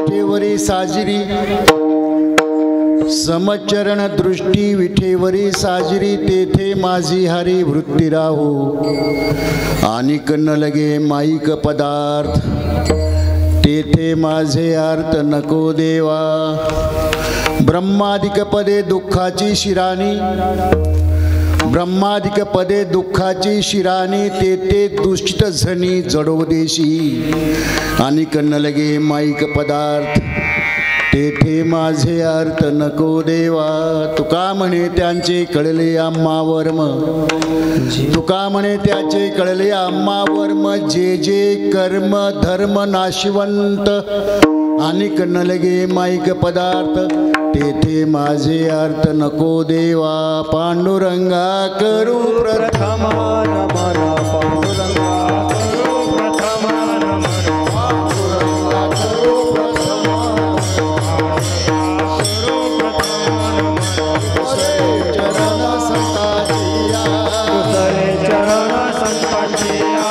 विठेवरी साजिरी समचरण दृष्टी विठेवरी साजिरी तेथे माझी हरी वृत्ती राहू आणि न लगे माईक पदार्थ तेथे माझे अर्थ नको देवा ब्रह्मादिक पदे दुःखाची शिराणी ब्रह्मादिक पदे दुःखाची शिराणी तेथे दुष्ट झनी जडोदेशी आणि न लगे माईक पदार्थ तेथे माझे अर्थ नको देवा तुका म्हणे त्यांचे कळले आम्हा वर्म तुका म्हणे त्याचे कळले आम्हा वर्म जे जे कर्म धर्म नाशिवंत आणि न लगे माईक पदार्थ तेथे माझे अर्थ नको देवा पांडुरंगा करू प्रथम नमरा पांडुरंगा करू प्रथम नमरा पांडुरंगा करू प्रथम चरण संताचिया दुसरे चरण संताचिया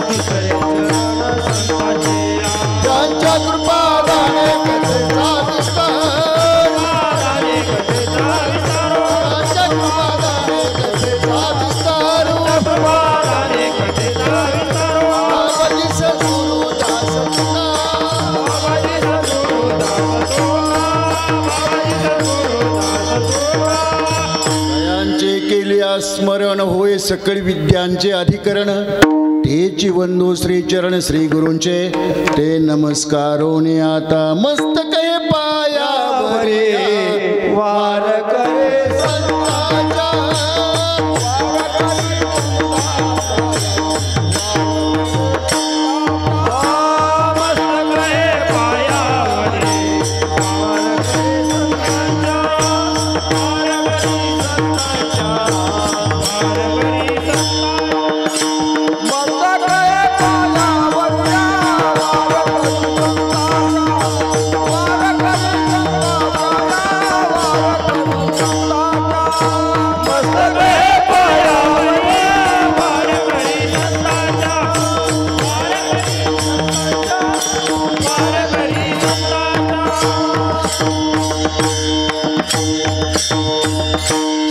दुसरे चरण संताचिया त्यांच्या कृपा दाने कथेचा विस्तार दाने कथेचा विस्तार त्यांच्या कृपा दाने कथेचा विस्तार कृपा दाने कथेचा विस्तार बाबाजी सद्गुरु दास तुका बाबाजी सद्गुरु दास तुका बाबाजी सद्गुरु दास तुका यांचे केले स्मरण होय सकळ विद्यांचे अधिकरण तेची वंदू श्री चरण श्री गुरूंचे ते नमस्कारोने आता मस्तक पायावरे वार करे संतांच्या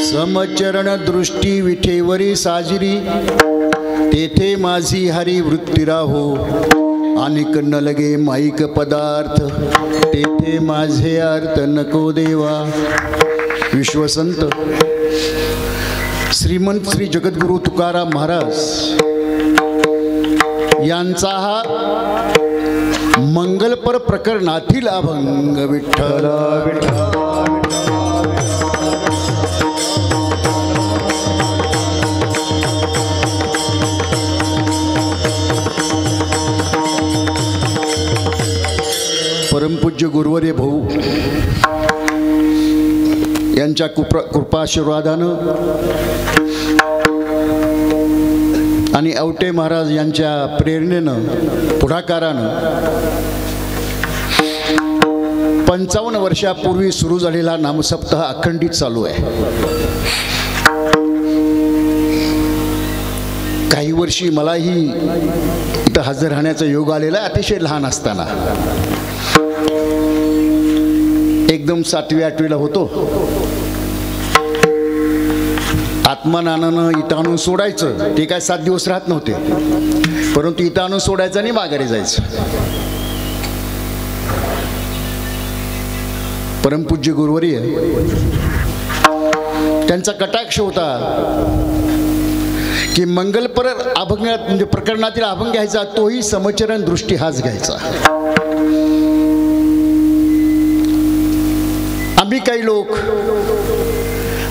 समचरण दृष्टी विठेवरी साजिरी तेथे माझी हरी वृत्ती राहो आणि न लगे माईक पदार्थ तेथे माझे अर्थ नको देवा विश्वसंत श्रीमंत श्री जगद्गुरु तुकाराम महाराज यांचा हा मंगलपर प्रकरणातील अभंग विठ्ठल विठ्ठल परमपूज्य गुरुवर्य भाऊ यांच्या कृपाशीर्वादानं आणि आवटे महाराज यांच्या प्रेरणेनं पुढाकारानं 55 वर्षापूर्वी सुरू झालेला नामसप्ताह अखंडित चालू आहे. काही वर्षी मलाही इथं हजर राहण्याचा योग आलेला अतिशय लहान असताना एकदम 7वी 8वीला होतो. आत्मानानं इथं आणून सोडायचं ते काय 7 दिवस राहत नव्हते, परंतु इथं आणून सोडायचं आणि माघारी जायचं. परमपूज्य गुरुवर्य त्यांचा कटाक्ष होता की मंगलपर अभंगात म्हणजे प्रकरणातील अभंग घ्यायचा तोही समचरण दृष्टी हाच घ्यायचा. आम्ही काही लोक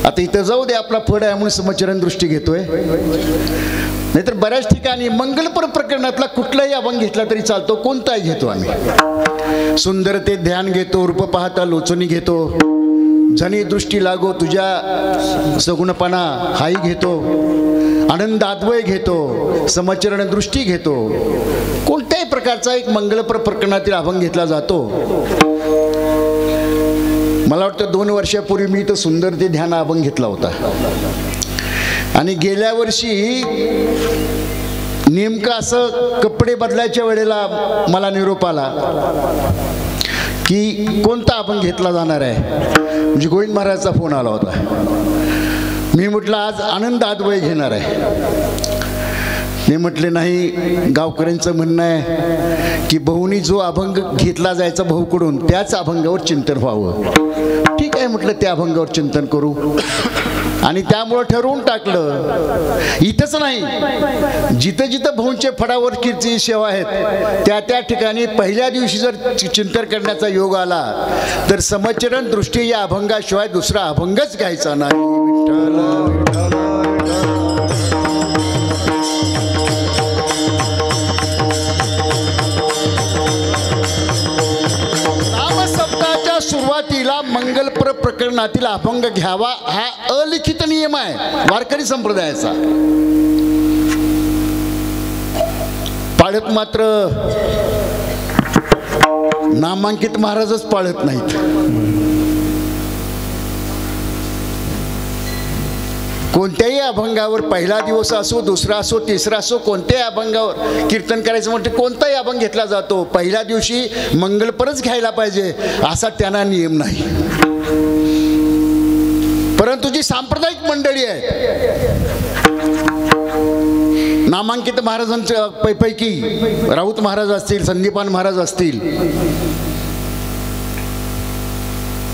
आता इथं जाऊ दे आपला फड आहे म्हणून समचरण दृष्टी घेतोय, नाहीतर बऱ्याच ठिकाणी मंगलपर प्रकरणातला कुठलाही अभंग घेतला तरी चालतो, कोणताही घेतो आम्ही. सुंदरते ध्यान घेतो, रूप पाहता लोचनी घेतो, जनी दृष्टी लागो तुझ्या सगुणपणा हाई घेतो, आनंद आद्वय घेतो, समचरण दृष्टी घेतो. कोणत्याही प्रकारचा एक मंगलपर प्रकरणातील अभंग घेतला जातो. मला वाटतं 2 वर्षापूर्वी मी तर सुंदरते ध्यान अभंग घेतला होता आणि गेल्या वर्षी नेमकं असं कपडे बदलायच्या वेळेला मला निरोप आला की कोणता अभंग घेतला जाणार आहे. म्हणजे गोविंद महाराजचा फोन आला होता. मी म्हटलं आज आनंद आदवय घेणार आहे. मी म्हटले नाही, गावकऱ्यांचं म्हणणं आहे की बहुनी जो अभंग घेतला जायचा भाऊकडून त्याच अभंगावर चिंतन व्हावं. ठीक आहे म्हटलं, त्या अभंगावर चिंतन करू. आणि त्यामुळं ठरवून टाकलं, इथंच नाही जिथं जिथं भाऊंचे फडावर कीर्ती सेवा आहेत त्या त्या ठिकाणी पहिल्या दिवशी जर चिंतन करण्याचा योग आला तर समचरण दृष्टी या अभंगाशिवाय दुसरा अभंगच घ्यायचा नाही. विठ्ठल सुरुवातीला मंगलपर प्रकरणातील अभंग घ्यावा हा अलिखित नियम आहे वारकरी संप्रदायाचा. पाळत मात्र नामांकित महाराजच पाळत नाहीत. कोणत्याही अभंगावर पहिला दिवस असो, दुसरा असो, तिसरा असो, कोणत्याही अभंगावर कीर्तन करायचं म्हणते कोणताही अभंग घेतला जातो, पहिल्या दिवशी मंगलपरच घ्यायला पाहिजे असा त्यांना नियम नाही. परंतु जी सांप्रदायिक मंडळी आहे, नामांकित महाराजांच्या पैकी राऊत महाराज असतील, संदीपान महाराज असतील,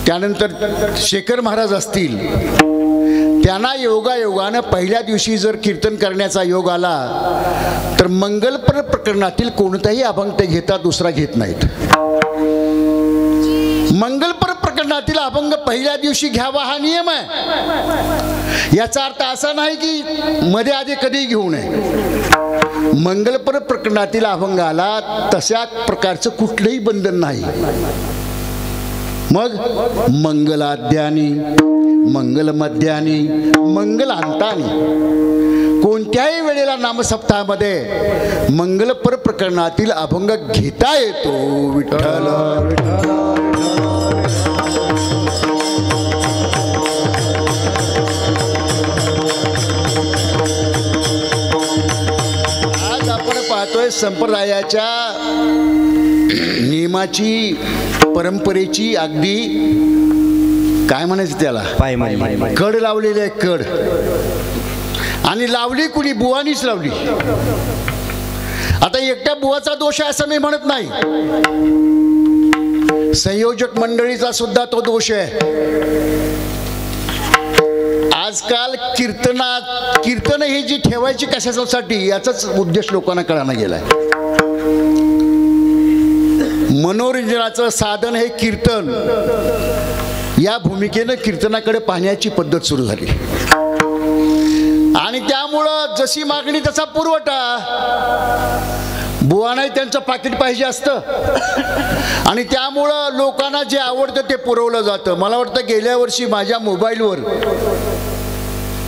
त्यानंतर शेखर महाराज असतील, त्यांना योगायोगानं पहिल्या दिवशी जर कीर्तन करण्याचा योग आला तर मंगलपर प्रकरणातील कोणताही अभंग ते घेतात, दुसरा घेत नाहीत. मंगलपर प्रकरणातील अभंग पहिल्या दिवशी घ्यावा हा नियम आहे. याचा अर्थ असा नाही की मध्ये आधी कधी घेऊ नये. मंगलपर प्रकरणातील अभंगाला तशा प्रकारचं कुठलंही बंधन नाही. मग मंगलाद्यानी, मंगलमध्यानी, मंगलांतानी कोणत्याही वेळेला नामसप्ताहामध्ये मंगलपर प्रकरणातील अभंग घेता येतो. विठ्ठल आज आपण पाहतोय संप्रदायाच्या नियमाची, परंपरेची अगदी काय म्हणायचं त्याला कड लावलेली आहे. कड आणि लावली कुणी? बुवानीच लावली. आता एकट्या बुवाचा दोष आहे असं मी म्हणत नाही, संयोजक मंडळीचा सुद्धा तो दोष आहे. आजकाल कीर्तन ही जी ठेवायची कशासाठी याचाच उद्देश लोकांना कळायला गेलाय. मनोरंजनाचं साधन हे कीर्तन या भूमिकेनं कीर्तनाकडे पाहण्याची पद्धत सुरू झाली. आणि त्यामुळं जशी मागणी तसा पुरवठा. बुवानाही त्यांचं पाकिट पाहिजे असतं आणि त्यामुळं लोकांना जे आवडतं ते पुरवलं जातं. मला वाटतं गेल्या वर्षी माझ्या मोबाईलवर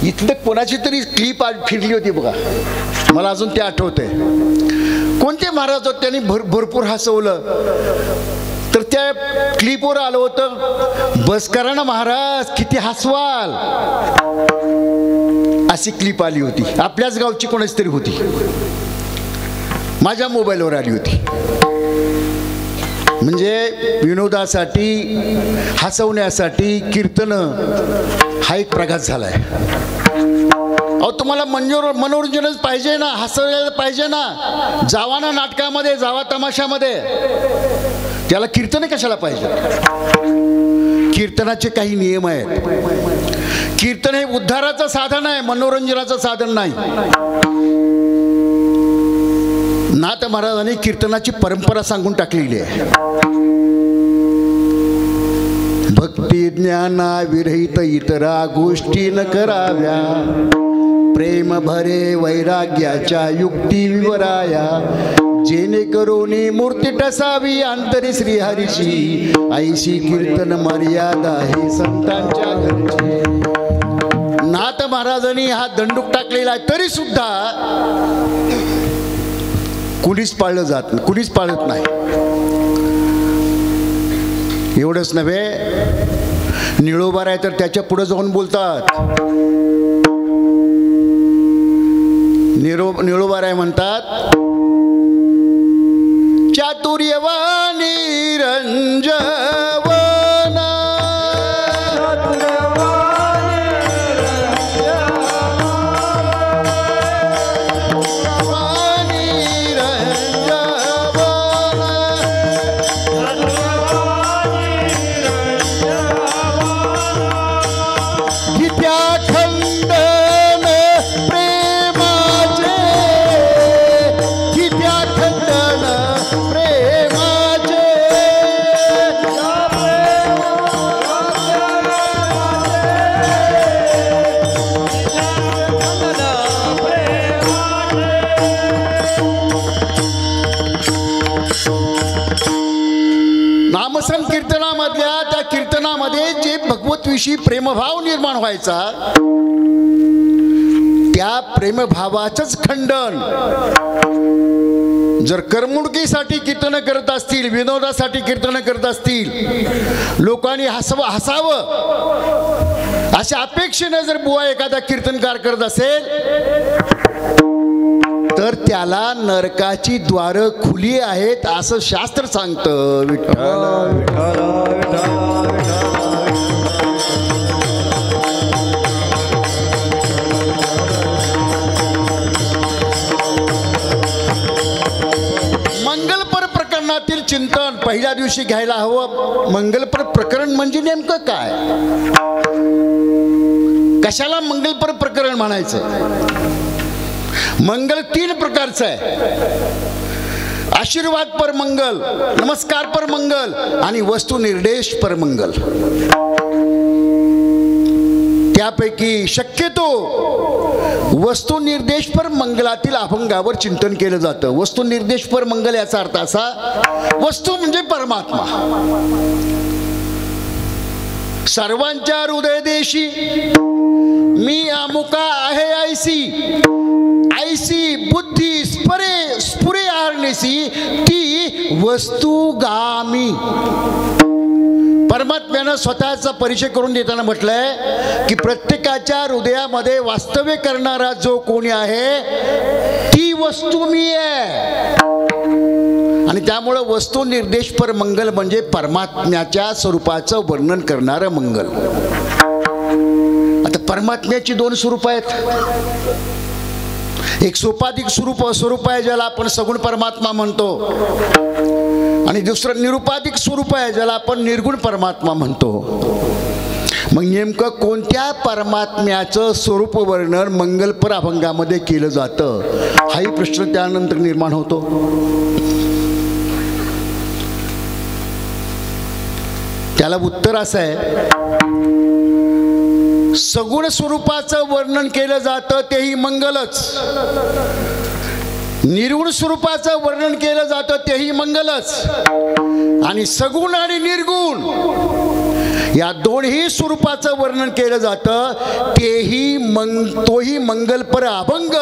इथलं कोणाची तरी क्लिप फिरली होती बघा, मला अजून ते आठवतंय. कोणते महाराज होते त्यांनी भरपूर हसवलं. तर त्या क्लिपवर आलं होतं, बस करा ना महाराज, किती हसवाल, अशी क्लिप आली होती. आपल्याच गावची कोणाची तरी होती, माझ्या मोबाईलवर आली होती. म्हणजे विनोदासाठी, हसवण्यासाठी कीर्तन हा एक प्रघात झालाय. अहो तुम्हाला मनोरंजनच पाहिजे ना, हसवायला पाहिजे ना. जावा ना नाटकामध्ये, जावा तमाशामध्ये, त्याला कीर्तन कशाला पाहिजे? कीर्तनाचे काही नियम आहेत. कीर्तन हे उद्धाराचं साधन आहे, मनोरंजनाचं साधन नाही. नाथ महाराजांनी कीर्तनाची परंपरा सांगून टाकलेली आहे. भक्ती ज्ञाना विरहित इतरा गोष्टी न कराव्या, प्रेम भरे वैराग्याच्या युक्ती विवराया, जेणेकरून मूर्ती टसावी अंतरी श्रीहरीची, ऐशी कीर्तन मर्यादा हे संतांच्या घरची. नाथ महाराजांनी हा दंडूक टाकलेला आहे, तरी सुद्धा कुणीच पाळलं जात नाही, कुणीच पाळत नाही. एवढंच नव्हे, निळोबार आहे तर त्याच्या पुढे जाऊन बोलतात. निळोबार आहे म्हणतात, चातुर्यवाणी रंजवना कीर्तनामधल्या त्या कीर्तनामध्ये जे भगवतविषयी प्रेमभाव निर्माण व्हायचा त्या प्रेमभावाचंच खंडन जर करमणुकीसाठी कीर्तन करत असतील, विनोदासाठी कीर्तन करत असतील, लोकांनी हसावं अशा अपेक्षेने जर बुवा एखादा कीर्तनकार करत असेल तर त्याला नरकाची द्वारं खुली आहेत असं शास्त्र सांगतं. मंगलपर प्रकरणातील चिंतन पहिल्या दिवशी घ्यायला हवं. मंगलपर प्रकरण म्हणजे नेमकं काय? कशाला मंगलपर प्रकरण म्हणायचं? मंगल 3 प्रकारचं आहे. आशीर्वाद पर मंगल, नमस्कार पर मंगल आणि वस्तू निर्देश पर मंगल. त्यापैकी शक्यतो वस्तू निर्देश पर मंगलातील अभंगावर चिंतन केलं जातं. वस्तू निर्देश पर मंगल याचा अर्थ असा, वस्तू म्हणजे परमात्मा. सर्वांच्या हृदयदेशी मी अमुका आहे ऐसी, ऐसी बुद्धी स्फुरे आरणेसी ती वस्तुगामी. परमात्म्यानं स्वतःचा परिचय करून देताना म्हटलंय की प्रत्येकाच्या हृदयामध्ये वास्तव्य करणारा जो कोणी आहे ती वस्तू मी आहे. आणि त्यामुळं वस्तू निर्देश पर मंगल म्हणजे परमात्म्याच्या स्वरूपाचं वर्णन करणारं मंगल. आता परमात्म्याची 2 स्वरूप आहेत. एक सोपाधिक स्वरूप आहे ज्याला आपण सगुण परमात्मा म्हणतो, आणि दुसरं निरुपाधिक स्वरूप आहे ज्याला आपण निर्गुण परमात्मा म्हणतो. मग नेमकं कोणत्या परमात्म्याचं स्वरूप वर्णन मंगलपर अभंगामध्ये केलं जातं हाही प्रश्न त्यानंतर निर्माण होतो. त्याला उत्तर असं आहे, सगुण स्वरूपाचं वर्णन केलं जातं तेही मंगलच, निर्गुण स्वरूपाचं वर्णन केलं जातं तेही मंगलच, आणि सगुण आणि निर्गुण या दोन्ही स्वरूपाचं वर्णन केलं जातं तोही मंगलपर अभंग.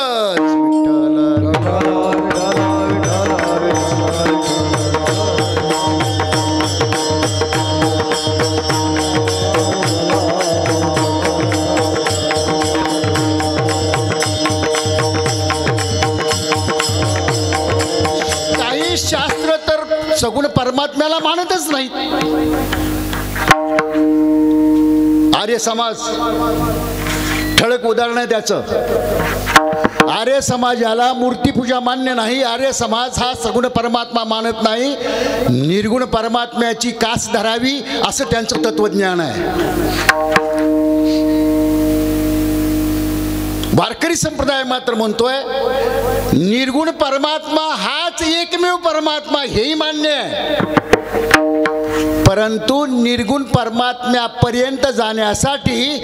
शास्त्र तर सगुण परमात्म्याला मानतच नाही. आर्य समाज ठळक उदाहरण आहे त्याचं. आर्य समाजाला मूर्तीपूजा मान्य नाही. आर्य समाज हा सगुण परमात्मा मानत नाही. निर्गुण परमात्म्याची कास धरावी असं त्यांचं तत्वज्ञान आहे. वारकरी संप्रदाय मात्र म्हणतोय निर्गुण परमात्मा हाच एकमेव परमात्मा, हेही मान्य आहे. परंतु निर्गुण परमात्म्यापर्यंत जाण्यासाठी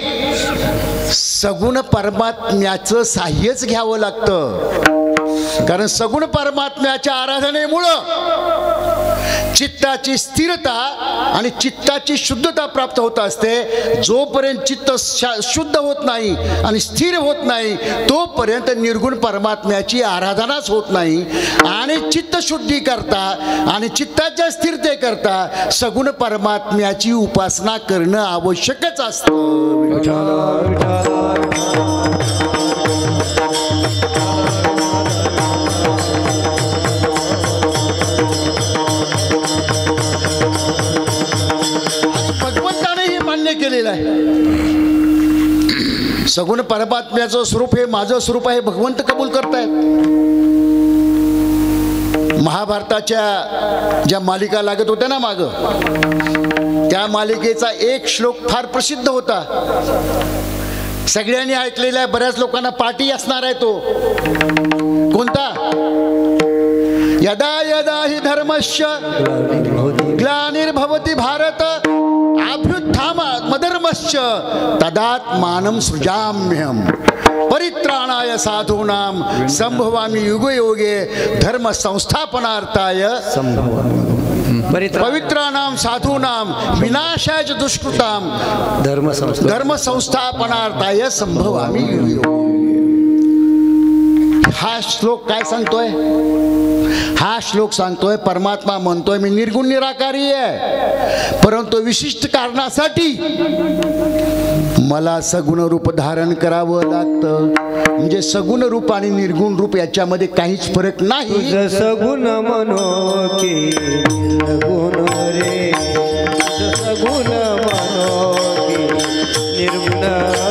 सगुण परमात्म्याचं साह्यच घ्यावं लागतं. कारण सगुण परमात्म्याच्या आराधनेमुळं चित्ताची स्थिरता आणि चित्ताची शुद्धता प्राप्त होत असते. जोपर्यंत चित्त शुद्ध होत नाही आणि स्थिर होत नाही तोपर्यंत निर्गुण परमात्म्याची आराधनाच होत नाही. आणि चित्तशुद्धी करता आणि चित्ताच्या स्थिरतेकरता सगुण परमात्म्याची उपासना करणं आवश्यकच असतं. सगुण परमात्म्याचं स्वरूप हे माझं स्वरूप आहे भगवंत कबूल करतायत. महाभारताच्या ज्या मालिका लागत होत्या ना माग, त्या मालिकेचा एक श्लोक फार प्रसिद्ध होता, सगळ्यांनी ऐकलेला आहे, बऱ्याच लोकांना पाठी असणार आहे तो. कोणता? यदा यदा हि धर्मस्य ग्लानिर्भवति भारत अभ्युत्थानमधर्मस्य तदात्मानं सृजाम्यहम् परित्राणाय साधूनां संभवामि युगे युगे धर्म संस्थापनार्थाय पवित्राणां साधूनां विनाशाय च दुष्कृतां धर्म संस्थापनार्थाय संभवामि युगे युगे. हा श्लोक काय सांगतोय? हा श्लोक सांगतोय परमात्मा म्हणतोय मी निर्गुण निराकारी आहे, परंतु विशिष्ट कारणासाठी मला सगुण रूप धारण करावं लागतं. म्हणजे सगुण रूप आणि निर्गुण रूप याच्यामध्ये काहीच फरक नाही. सगुण मनो की निर्गुण रे, सगुण मनो की निर्गुण रे.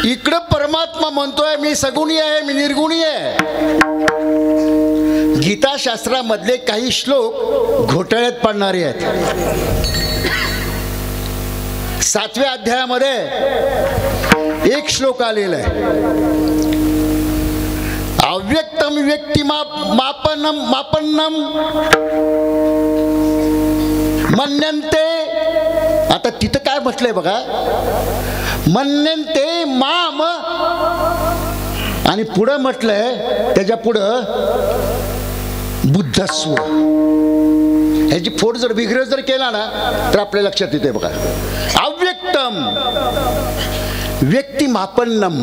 इकडं परमात्मा म्हणतोय मी सगुणी आहे, मी निर्गुणी आहे. गीताशास्त्रामधले काही श्लोक घोटाळ्यात पडणारे आहेत. 7व्या अध्यायामध्ये एक श्लोक आलेला आहे, अव्यक्तम व्यक्ती मापन्नम मन्यन्ते. आता तिथं काय म्हटलंय बघा, मन्यन्ते माम, आणि पुढं म्हटलंय त्याच्या पुढं बुद्धस्व. ह्याची फोड जर विग्रह जर केला ना तर आपल्या लक्षात येते बघा. अव्यक्तम व्यक्ती मापन्नम,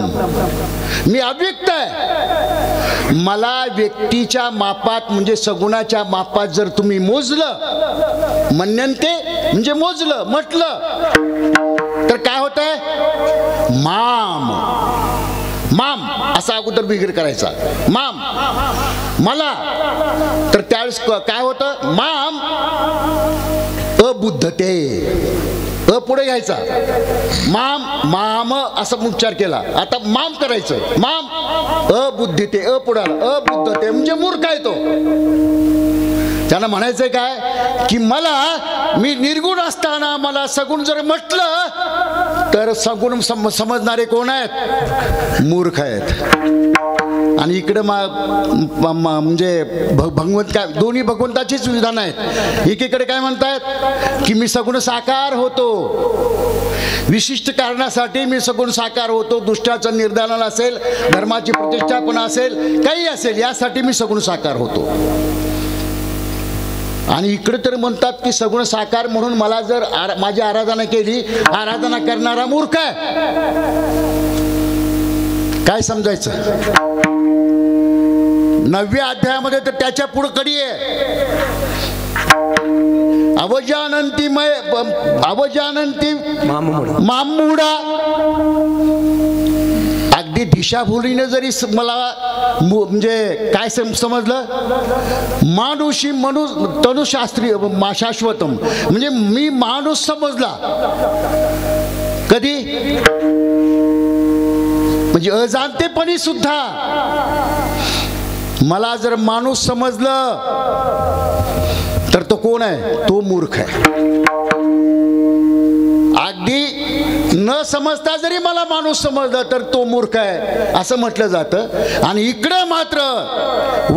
मी अव्यक्त आहे. मला व्यक्तीच्या मापात म्हणजे सगुणाच्या मापात जर तुम्ही मोजलं, मन्यन्ते म्हणजे मोजलं म्हटलं, तर काय होत आहे? माम. माम असा अगोदर विग्रह करायचा, माम मला. तर त्यावेळेस काय होतं? माम अबुद्धते, पुढे घ्यायचा, माम माम असा उच्चार केला. आता माम करायचं, माम अबुद्धते, पुढे अबुद्धते म्हणजे मूर्ख आहे तो. त्यांना म्हणायचंय काय की मला मी निर्गुण असताना मला सगुण जर म्हटलं तर सगुण समजणारे कोण आहेत? मूर्ख आहेत. आणि इकडे म्हणजे भगवंत काय, दोन्ही भगवंताचीच विधान आहेत. एकीकडे काय म्हणतायत की मी सगुण साकार होतो, विशिष्ट कारणासाठी मी सगुण साकार होतो, दुष्टाचं निर्दालन असेल, धर्माची प्रतिष्ठापना असेल, काही असेल, यासाठी मी सगुण साकार होतो. आणि इकडे तर म्हणतात की सगुण साकार म्हणून मला जर माझी आराधना केली, आराधना करणारा मूर्ख आहे. काय समजायचं? 9व्या अध्यायामध्ये तर त्याच्या पुढे कडी आहे, अवजानंती मामुडा. अगदी दिशाभूलीने जरी मला म्हणजे काय समजलं, मानुषी तनुशास्त्री शाश्वतम, म्हणजे मी माणूस समजला. कधी? म्हणजे अजाणतेपणी सुद्धा मला जर माणूस समजलं तर तो कोण आहे? तो मूर्ख आहे. अगदी न समजता जरी मला माणूस समजला तर तो मूर्ख आहे असं म्हटलं जातं. आणि इकडं मात्र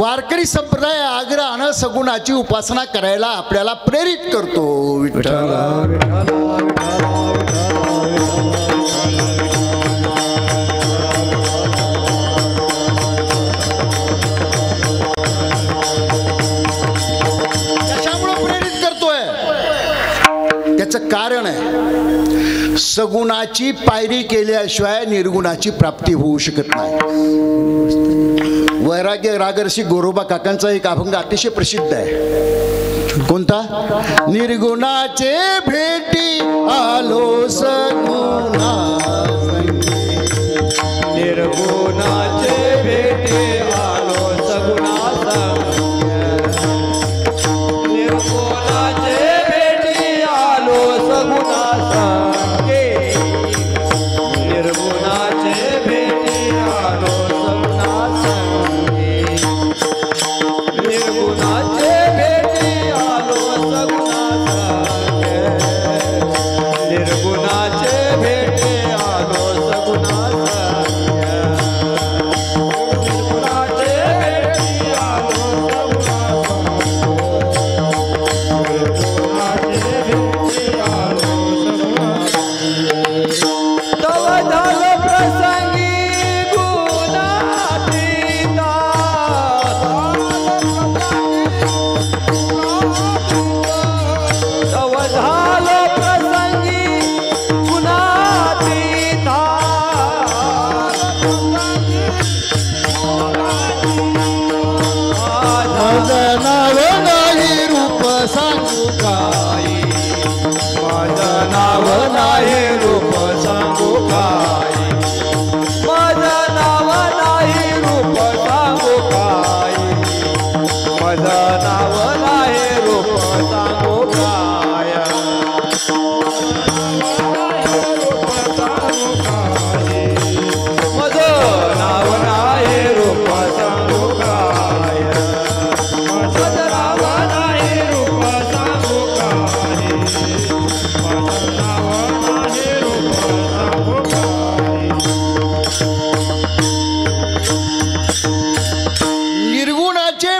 वारकरी संप्रदाय आग्रहानं सगुणाची उपासना करायला आपल्याला प्रेरित करतो. विठ्ठल कारण आहे सगुणाची पायरी केल्याशिवाय निर्गुणाची प्राप्ती होऊ शकत नाही. वैराग्य रागर्षी गोरोबा काकांचा एक अभंग अतिशय प्रसिद्ध आहे. कोणता? निर्गुणाचे भेटी आलो सगुणा निर्गुणाचे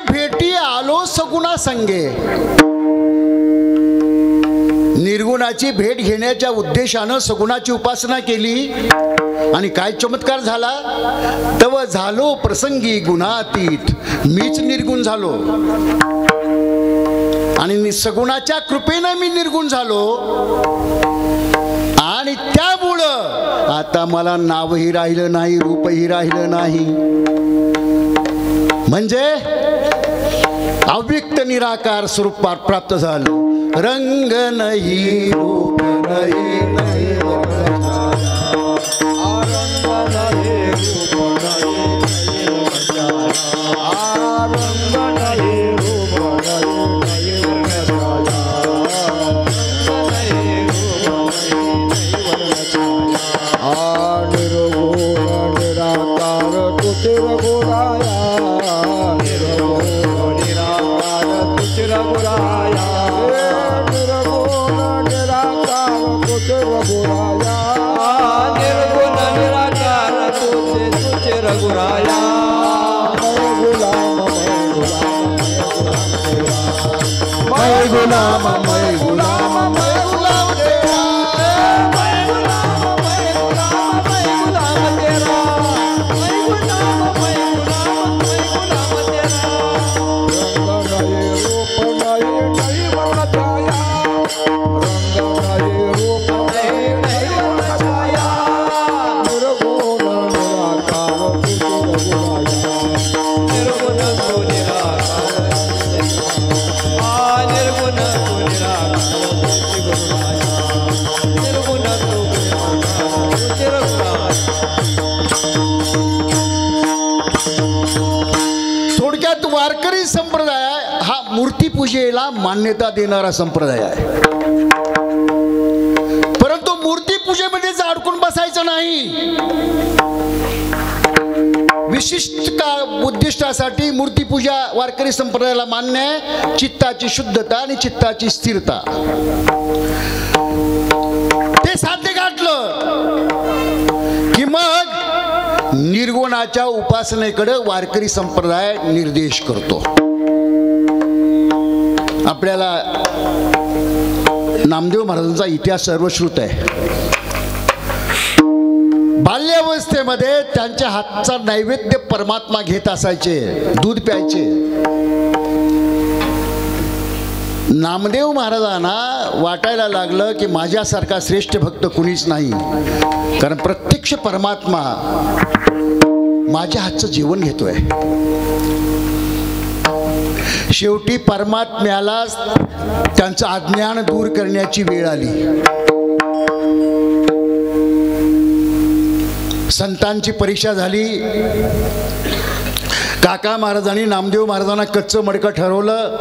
भेटी आलो सगुणा संगे. निर्गुणाची भेट घेण्याच्या उद्देशानं सगुणाची उपासना केली आणि काय चमत्कार झाला. तव झालो प्रसंगी गुणातीत, मीच निर्गुण झालो आणि सगुणाच्या कृपेनं मी निर्गुण झालो आणि त्यामुळं आता मला नावही राहिलं नाही, रूपही राहिलं नाही. म्हणजे अव्यक्त निराकार स्वरूप प्राप्त झालं. रंग नाही रूप नाही नाही पूजेला मान्यता देणारा संप्रदाय आहे. परंतु मूर्ती पूजेमध्ये अडकून बसायचं नाही. विशिष्ट उद्दिष्टासाठी मूर्ती पूजा वारकरी संप्रदायाला मान्य आहे. चित्ताची शुद्धता आणि चित्ताची स्थिरता ते साध्य गाठलं निर्गुणाच्या उपासनेकडे वारकरी संप्रदाय निर्देश करतो. आपल्याला नामदेव महाराजांचा इतिहास सर्वश्रुत आहे. बाल्यावस्थेमध्ये त्यांच्या हातचा नैवेद्य परमात्मा घेत असायचे, दूध प्यायचे. नामदेव महाराजांना वाटायला लागलं की माझ्यासारखा श्रेष्ठ भक्त कुणीच नाही, कारण प्रत्यक्ष परमात्मा माझ्या हातचं जेवण घेतोय. शेवटी परमात्म्याला त्यांचं अज्ञान दूर करण्याची वेळ आली. संतांची परीक्षा झाली. काका महाराजांनी नामदेव महाराजांना कच्चं मडकं ठरवलं.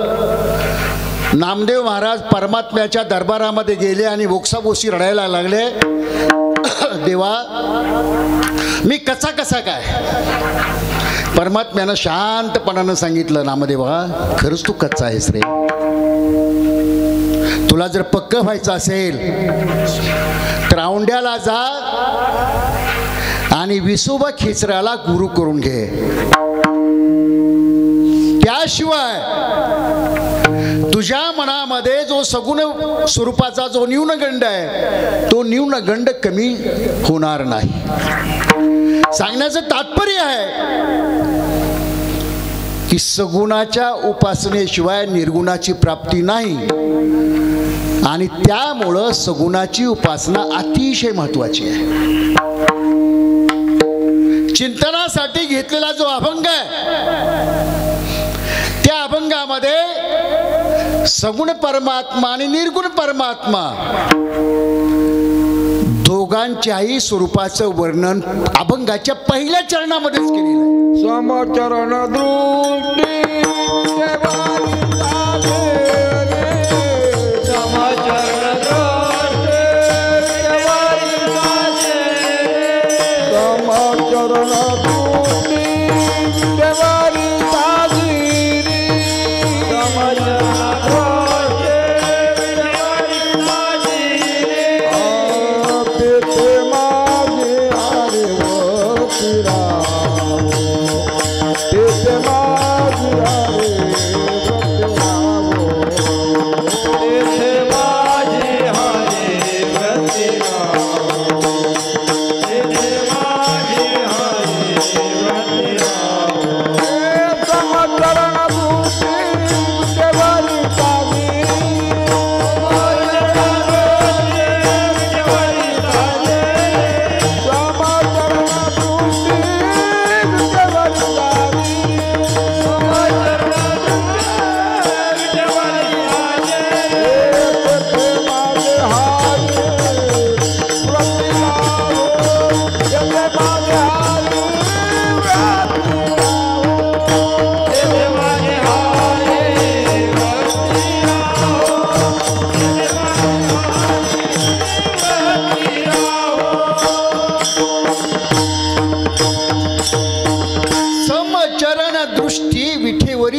नामदेव महाराज परमात्म्याच्या दरबारामध्ये गेले आणि बोक्साबोसी रडायला लागले. देवा, मी कसा कसा काय? परमात्म्यानं शांतपणानं सांगितलं, नामदेवा खरंच तू कच्चा आहेस रे. तुला जर पक्क व्हायचं असेल तर औंढ्याला जा आणि विसोबा खेचराला गुरु करून घे. त्याशिवाय तुझ्या मनामध्ये जो सगुण स्वरूपाचा जो न्यूनगंड आहे तो न्यूनगंड कमी होणार नाही. सांगण्याचं तात्पर्य आहे की सगुणाच्या उपासनेशिवाय निर्गुणाची प्राप्ती नाही आणि त्यामुळं सगुणाची उपासना अतिशय महत्वाची आहे. चिंतनासाठी घेतलेला जो अभंग आहे त्या अभंगामध्ये सगुण परमात्मा आणि निर्गुण परमात्मा दोघांच्याही स्वरूपाचं वर्णन अभंगाच्या पहिल्या चरणामध्येच केलेलं आहे. समचरण दृष्टी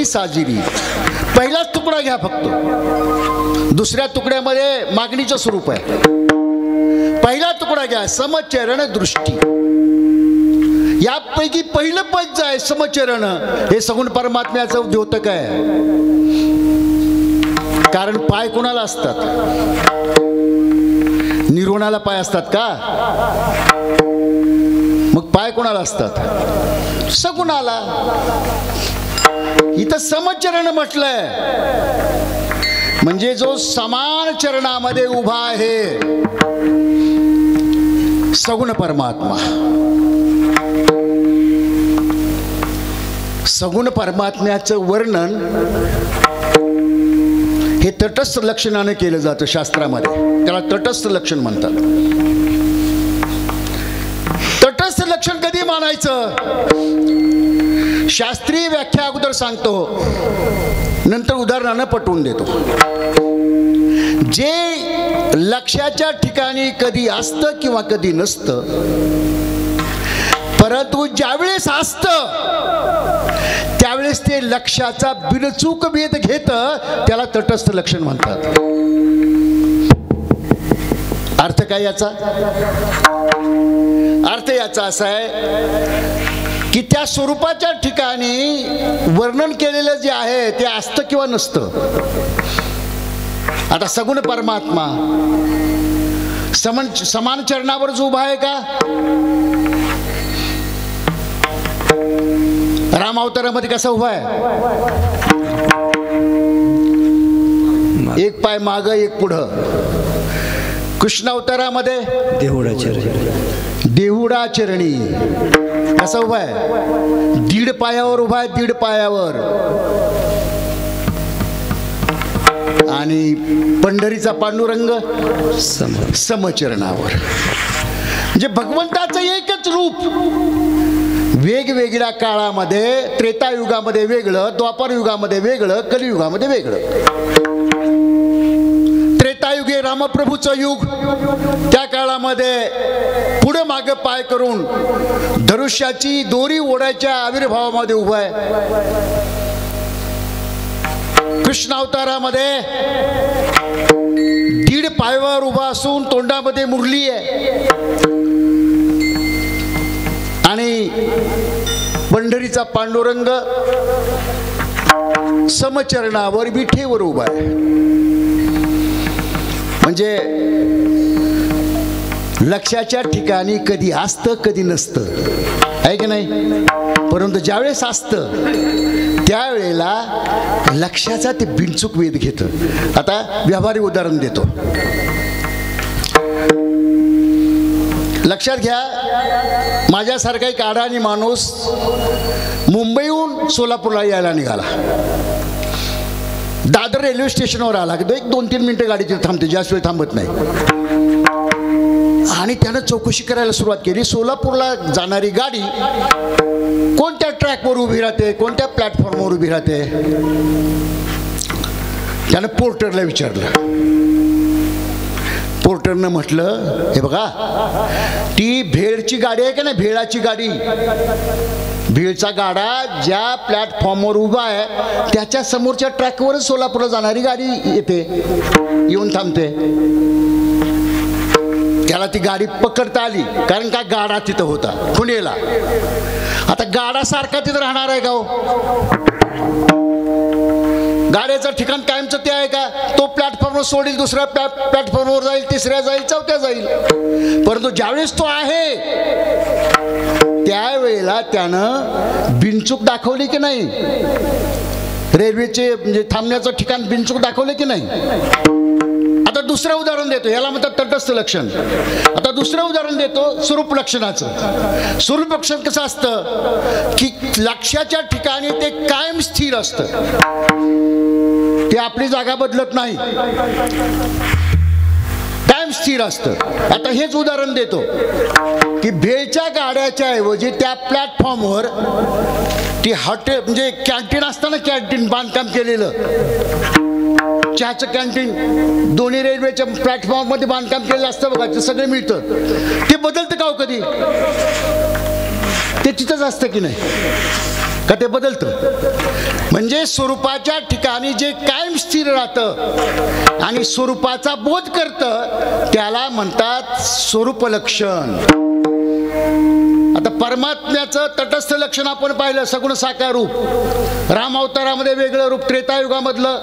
साजिरी. पहिलाच तुकडा घ्या फक्त, दुसऱ्या तुकड्यामध्ये मागणीचं स्वरूप आहे. पहिला तुकडा घ्या, समचरण दृष्टी. यापैकी पहिलं पद जे आहे समचरण, हे सगुण परमात्म्याचं द्योतक आहे. कारण पाय कोणाला असतात? निर्गुणाला पाय असतात का? मग पाय कोणाला असतात? सगुणाला. इथं समचरण म्हटलंय म्हणजे जो समान चरणामध्ये उभा आहे सगुण परमात्मा. सगुण परमात्म्याचं वर्णन हे तटस्थ लक्षणाने केलं जातं शास्त्रामध्ये. त्याला तटस्थ लक्षण म्हणतात. तटस्थ लक्षण कधी मानायचं? शास्त्रीय व्याख्या अगोदर सांगतो, नंतर उदाहरणानं पटवून देतो. जे लक्षाच्या ठिकाणी कधी असतं किंवा कधी नसतं, परंतु ज्यावेळेस असतं त्यावेळेस ते लक्षाचा बिनचूक भेद घेतं, त्याला तटस्थ लक्षण म्हणतात. अर्थ काय याचा? अर्थ अर्थ याचा असा आहे की त्या स्वरूपाच्या ठिकाणी वर्णन केलेलं जे आहे ते असतं किंवा नसतं. आता सगुण परमात्मा समान चरणावर जो उभा आहे का? राम अवतारामध्ये कसा उभा आहे? एक पाय माग एक पुढं. कृष्ण अवतारामध्ये देहुडा चरणी कसा उभा आहे? दीड पायावर उभा आहे, दीड पायावर. आणि पंढरीचा पांडुरंग समचरणावर. म्हणजे भगवंताचं एकच रूप वेगवेगळ्या काळामध्ये, त्रेतायुगामध्ये वेगळं, द्वापर युगामध्ये वेगळं, कलियुगामध्ये वेगळं. त्रेतायुगे रामप्रभूचं युग, त्या काळामध्ये पुढं मागं पाय करून धनुष्याची दोरी ओढायच्या आविर्भावामध्ये उभा आहे. कृष्ण अवतारामध्ये दीड पायावर उभा असून तोंडामध्ये मुरली आहे. आणि पंढरीचा पांडुरंग समचरणावर विठेवर उभा आहे. म्हणजे लक्षाच्या ठिकाणी कधी असतं कधी नसतं, आहे की नाही? परंतु ज्यावेळेस असतं त्यावेळेला लक्षाचा ते बिनचूक वेध घेतं. आता व्यावहारिक उदाहरण देतो. लक्षात घ्या, माझ्यासारखा एक अडाणी माणूस मुंबईहून सोलापूरला यायला निघाला. दादर रेल्वे स्टेशनवर आला की 1-2-3 मिनिटं गाडी तिथे थांबते, जास्त वेळ थांबत नाही. आणि त्यानं चौकशी करायला सुरुवात केली. सोलापूरला जाणारी गाडी कोणत्या ट्रॅकवर उभी राहते, कोणत्या प्लॅटफॉर्मवर उभी राहते. त्यानं पोर्टरला विचारलं. पोर्टरनं म्हटलं, हे बघा, ती भेळची गाडी आहे का नाही, भेळाची गाडी, भेळचा गाडा ज्या प्लॅटफॉर्मवर उभा आहे त्याच्या समोरच्या ट्रॅकवरच सोलापूरला जाणारी गाडी येते, येऊन थांबते. त्याला ती गाडी पकडता आली, कारण का गाडा तिथं होता पुणेला. आता गाडा सारखा तिथं राहणार आहे का हो? गाड्याचं ठिकाण कायमचं ते आहे का? तो प्लॅटफॉर्मवर सोडील, दुसऱ्या प्लॅटफॉर्मवर जाईल, तिसऱ्या जाईल, चौथ्या जाईल. परंतु ज्यावेळेस तो आहे त्यावेळेला त्यानं बिनचूक दाखवली की नाही? रेल्वेचे म्हणजे थांबण्याचं ठिकाण बिनचूक दाखवले की नाही? आता दुसरं उदाहरण देतो, याला म्हणतात तटस्थ लक्षण. आता दुसरं उदाहरण देतो स्वरूप लक्षणाचं. स्वरूप लक्षण कसं असतं की लक्षाच्या ठिकाणी ते कायम स्थिर असतं, ते आपली जागा बदलत नाही, कायम स्थिर असतं. आता हेच उदाहरण देतो की भेळच्या गाड्याच्या ऐवजी त्या प्लॅटफॉर्मवर ती हॉटेल म्हणजे कॅन्टीन असतं ना, कॅन्टीन बांधकाम केलेलं, चहाचं कॅन्टीन दोन्ही रेल्वेच्या प्लॅटफॉर्ममध्ये बांधकाम केलेलं असतं बघा, ते सगळं मिळतं. ते बदलतं का हो कधी? ते तिथंच असतं की नाही का? ते बदलतं. म्हणजे स्वरूपाच्या ठिकाणी जे कायम स्थिर राहतं आणि स्वरूपाचा बोध करतं त्याला म्हणतात स्वरूप लक्षण. आता परमात्म्याचं तटस्थ लक्षण आपण पाहिलं, सगुण साकार रूप. राम अवतारामध्ये वेगळं रूप, त्रेतायुगामधलं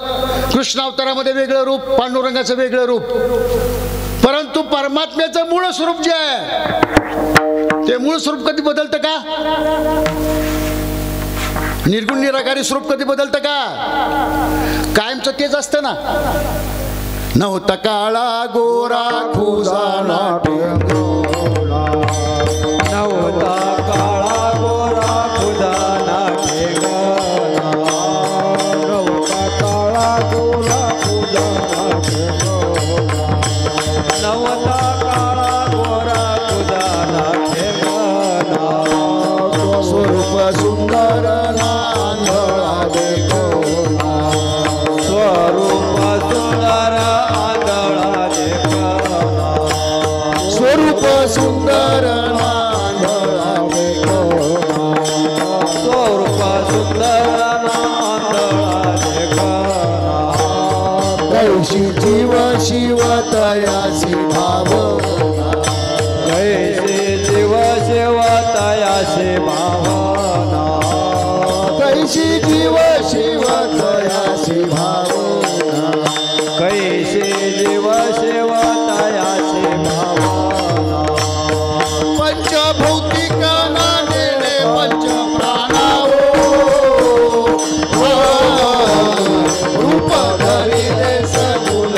कृष्ण अवतारामध्ये वेगळं रूप, पांडुरंगाचं वेगळं रूप. परंतु परमात्म्याचं मूळ स्वरूप जे आहे ते मूळ स्वरूप कधी बदलतं का? निर्गुण निराकारी स्वरूप कधी बदलतं का? कायमचं तेच असतं ना. नव्हता काळा गोरा खुजाना ठेंगोरा, नव्हता काळा गोरा खुजाना ठेंगोरा, नव्हता काळा गोरा खुजाना ठेंगोरा, नव्हता काळा गोरा खुजाना ठेंगोरा. स्वरूप सुंदर आंधळा देखोना, स्वरूप सुंदर आंधळा देखोना, स्वरूप सुंदर आंधळा देखोना, स्वरूप सुंदर आंधळा देखोना. कैशी जीव शिव तयासी भावना, कैसी जीव शिव कैशी जीव शिव तयासी भावना कैसे जीव शिव तयासी भावना पंचभौतिकाना नेणे पंच प्राणावो रूप धरिले सगुण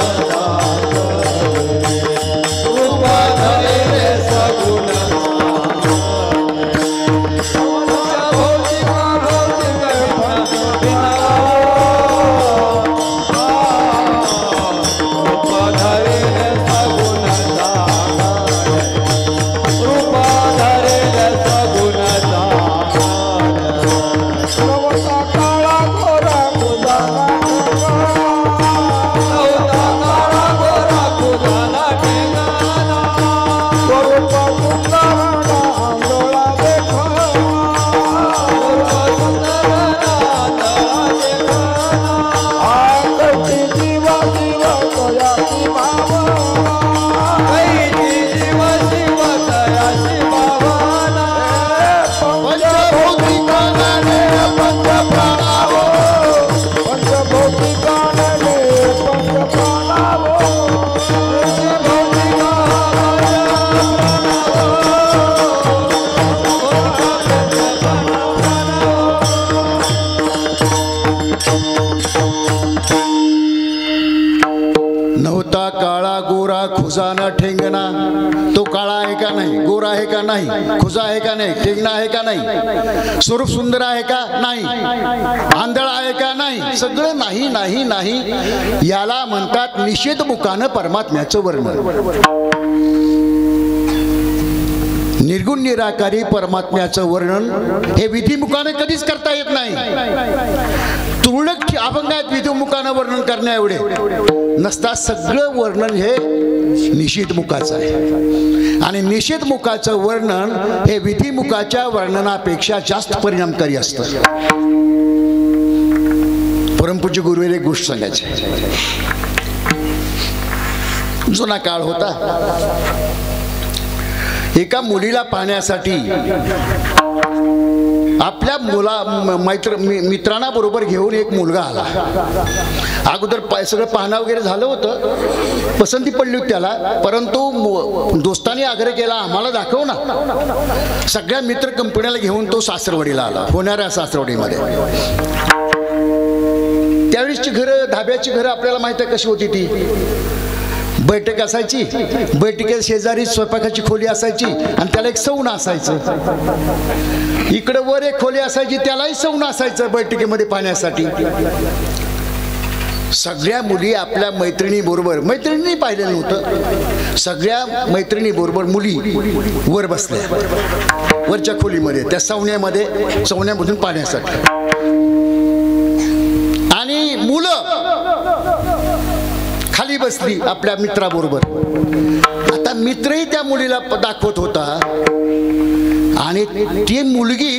रूप धरिले सगुण नव्हता काळा गोरा खुजाना ठेंगणा तो काळा आहे का नाही गोरा आहे का नाही खुजा आहे का नाही ठेंगणा आहे का नाही स्वरूप सुंदर आहे का नाही आंधळा आहे का नाही सगळं नाही नाही नाही याला म्हणतात निषेध मुखानं परमात्म्याचं वर्णन निर्गुण निराकारी परमात्म्याचं वर्णन हे विधिमुखाने कधीच करता येत नाही तुरळक अभंगात विधिमुखानं वर्णन करण्या एवढे नसता सगळं वर्णन हे निषेध मुखाचं आहे आणि निषेध मुखाचं वर्णन हे विधिमुखाच्या वर्णनापेक्षा जास्त परिणामकारी असतं परमपूज्य गुरुवेर एक गोष्ट सांगायची जुना काळ होता एका मुलीला पाहण्यासाठी आपल्या मित्रांना बरोबर घेऊन एक मुलगा आला अगोदर सगळं पाहणं वगैरे झालं होतं पसंती पडली होती त्याला परंतु दोस्तांनी आग्रह केला आम्हाला दाखव ना सगळ्या मित्र कंपनीला घेऊन तो सासरवाडीला आला होणाऱ्या सासरवाडीमध्ये त्यावेळेसची घरं धाब्याची घरं आपल्याला माहिती आहे कशी होती ती बैठक असायची बैठकीत शेजारी स्वयंपाकाची खोली असायची आणि त्याला एक सौन असायचं इकडं वर एक खोली असायची त्यालाही सौन असायचं बैठकीमध्ये पाहण्यासाठी सगळ्या मुली आपल्या मैत्रिणी बरोबर मैत्रिणी पाहिलेलं नव्हतं सगळ्या मैत्रिणी बरोबर मुली वर बसल्या वरच्या खोलीमध्ये त्या सौन्यामधून पाहण्यासाठी आणि मुलं खाली बसली आपल्या मित्राबरोबर आता मित्रही त्या मुलीला दाखवत होता आणि ती मुलगी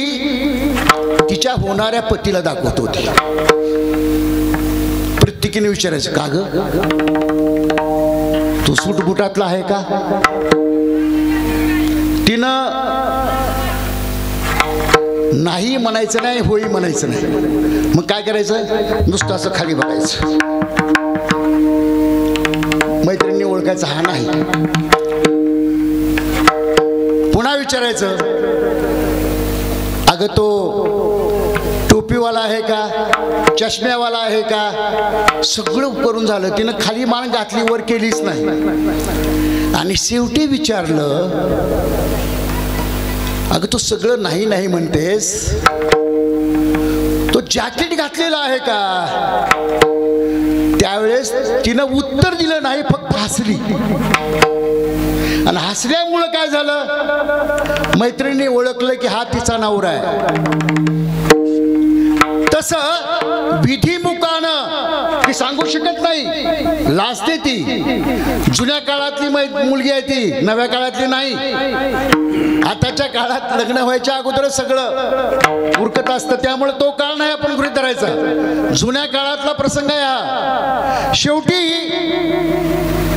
तिच्या होणाऱ्या पतीला दाखवत होती प्रत्येकीने विचारायचं का ग तू सूटबुटातला आहे का तिनं नाही म्हणायचं नाही होई म्हणायचं नाही मग काय करायचं नुसतं असं खाली बघायचं मैत्रिणी ओळखायचा हा नाही पुन्हा विचारायचं अगं तो टोपीवाला आहे का चष्म्यावाला आहे का सगळं करून झालं तिनं खाली मान घातली वर केलीच नाही आणि शेवटी विचारलं अगं तो सगळं नाही नाही म्हणतेस तो जॅकेट घातलेला आहे का त्यावेळेस तिनं उत्तर दिलं नाही फक्त हसली आणि हसल्यामुळं काय झालं मैत्रिणी ओळखलं की हा तिचा नवरा आहे तसं विधिमुखानं ती सांगू शकत नाही लाजते ती जुन्या काळातली मुलगी आहे ती नव्या काळातली नाही आताच्या काळात लग्न व्हायच्या अगोदर सगळं उरकत असतं त्यामुळे तो काळ नाही आपण गृहीत धरायचा जुन्या काळातला प्रसंग आहे हा शेवटी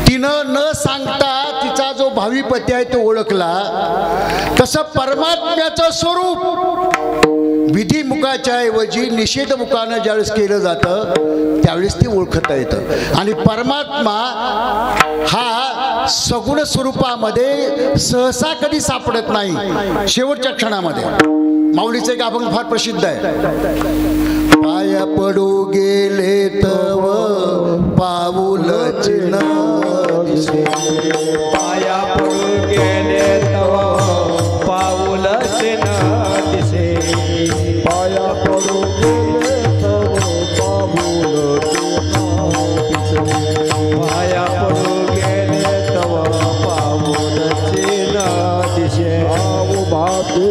तिनं न सांगता तिचा जो भावी पती आहे तो ओळखला तसं परमात्म्याचं स्वरूप विधिमुखाच्या ऐवजी निषेधमुखानं ज्यावेळेस केलं जातं त्यावेळेस ते ओळखता येतं. आणि परमात्मा हा सगुण स्वरूपामध्ये सहसा कधी सापडत नाही, शेवटच्या क्षणामध्ये. माऊलीचं एक अभंग फार प्रसिद्ध आहे. पाया पडू गेले तव पाऊलच न दिसे, पाया पडून गेले तव पाऊलच न दिसे, पाया पडून गेले तव पाऊलच न दिसे, पाया पडून गेले तव पाऊलच न दिसे. भाते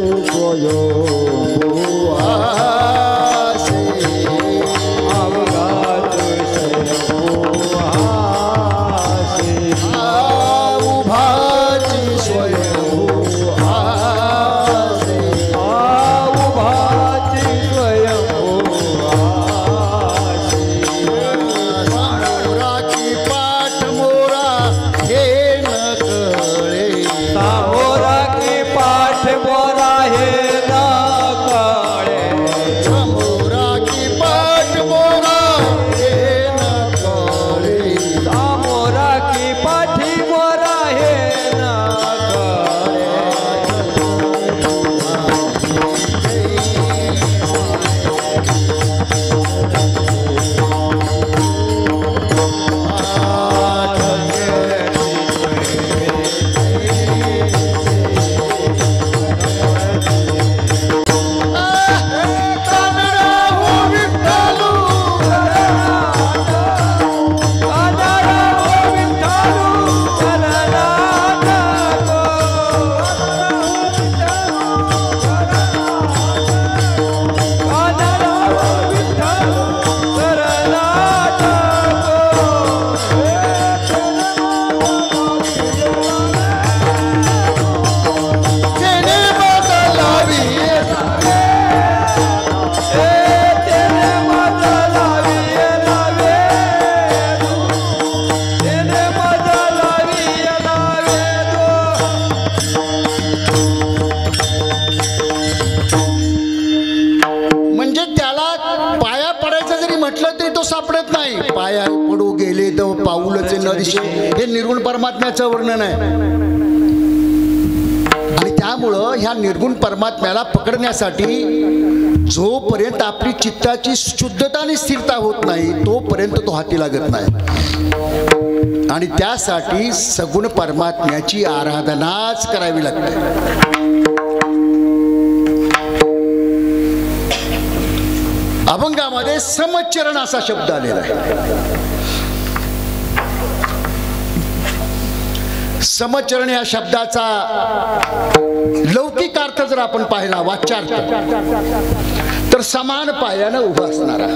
सापडत नाही. पाया पडू गेले तर पाऊलच न दिसे, हे निर्गुण परमात्म्याचं वर्णन आहे. आणि त्यामुळं ह्या निर्गुण परमात्म्याला पकडण्यासाठी जोपर्यंत आपली चित्ताची शुद्धता आणि स्थिरता होत नाही तोपर्यंत तो हाती लागत नाही. आणि त्यासाठी सगुण परमात्म्याची आराधनाच करावी लागते. अभंगामध्ये समचरण असा शब्द आलेला आहे. समचरण या शब्दाचा लौकिक अर्थ जर आपण पाहिला, वाच्यार्थ, तर समान पायानं उभा असणारा,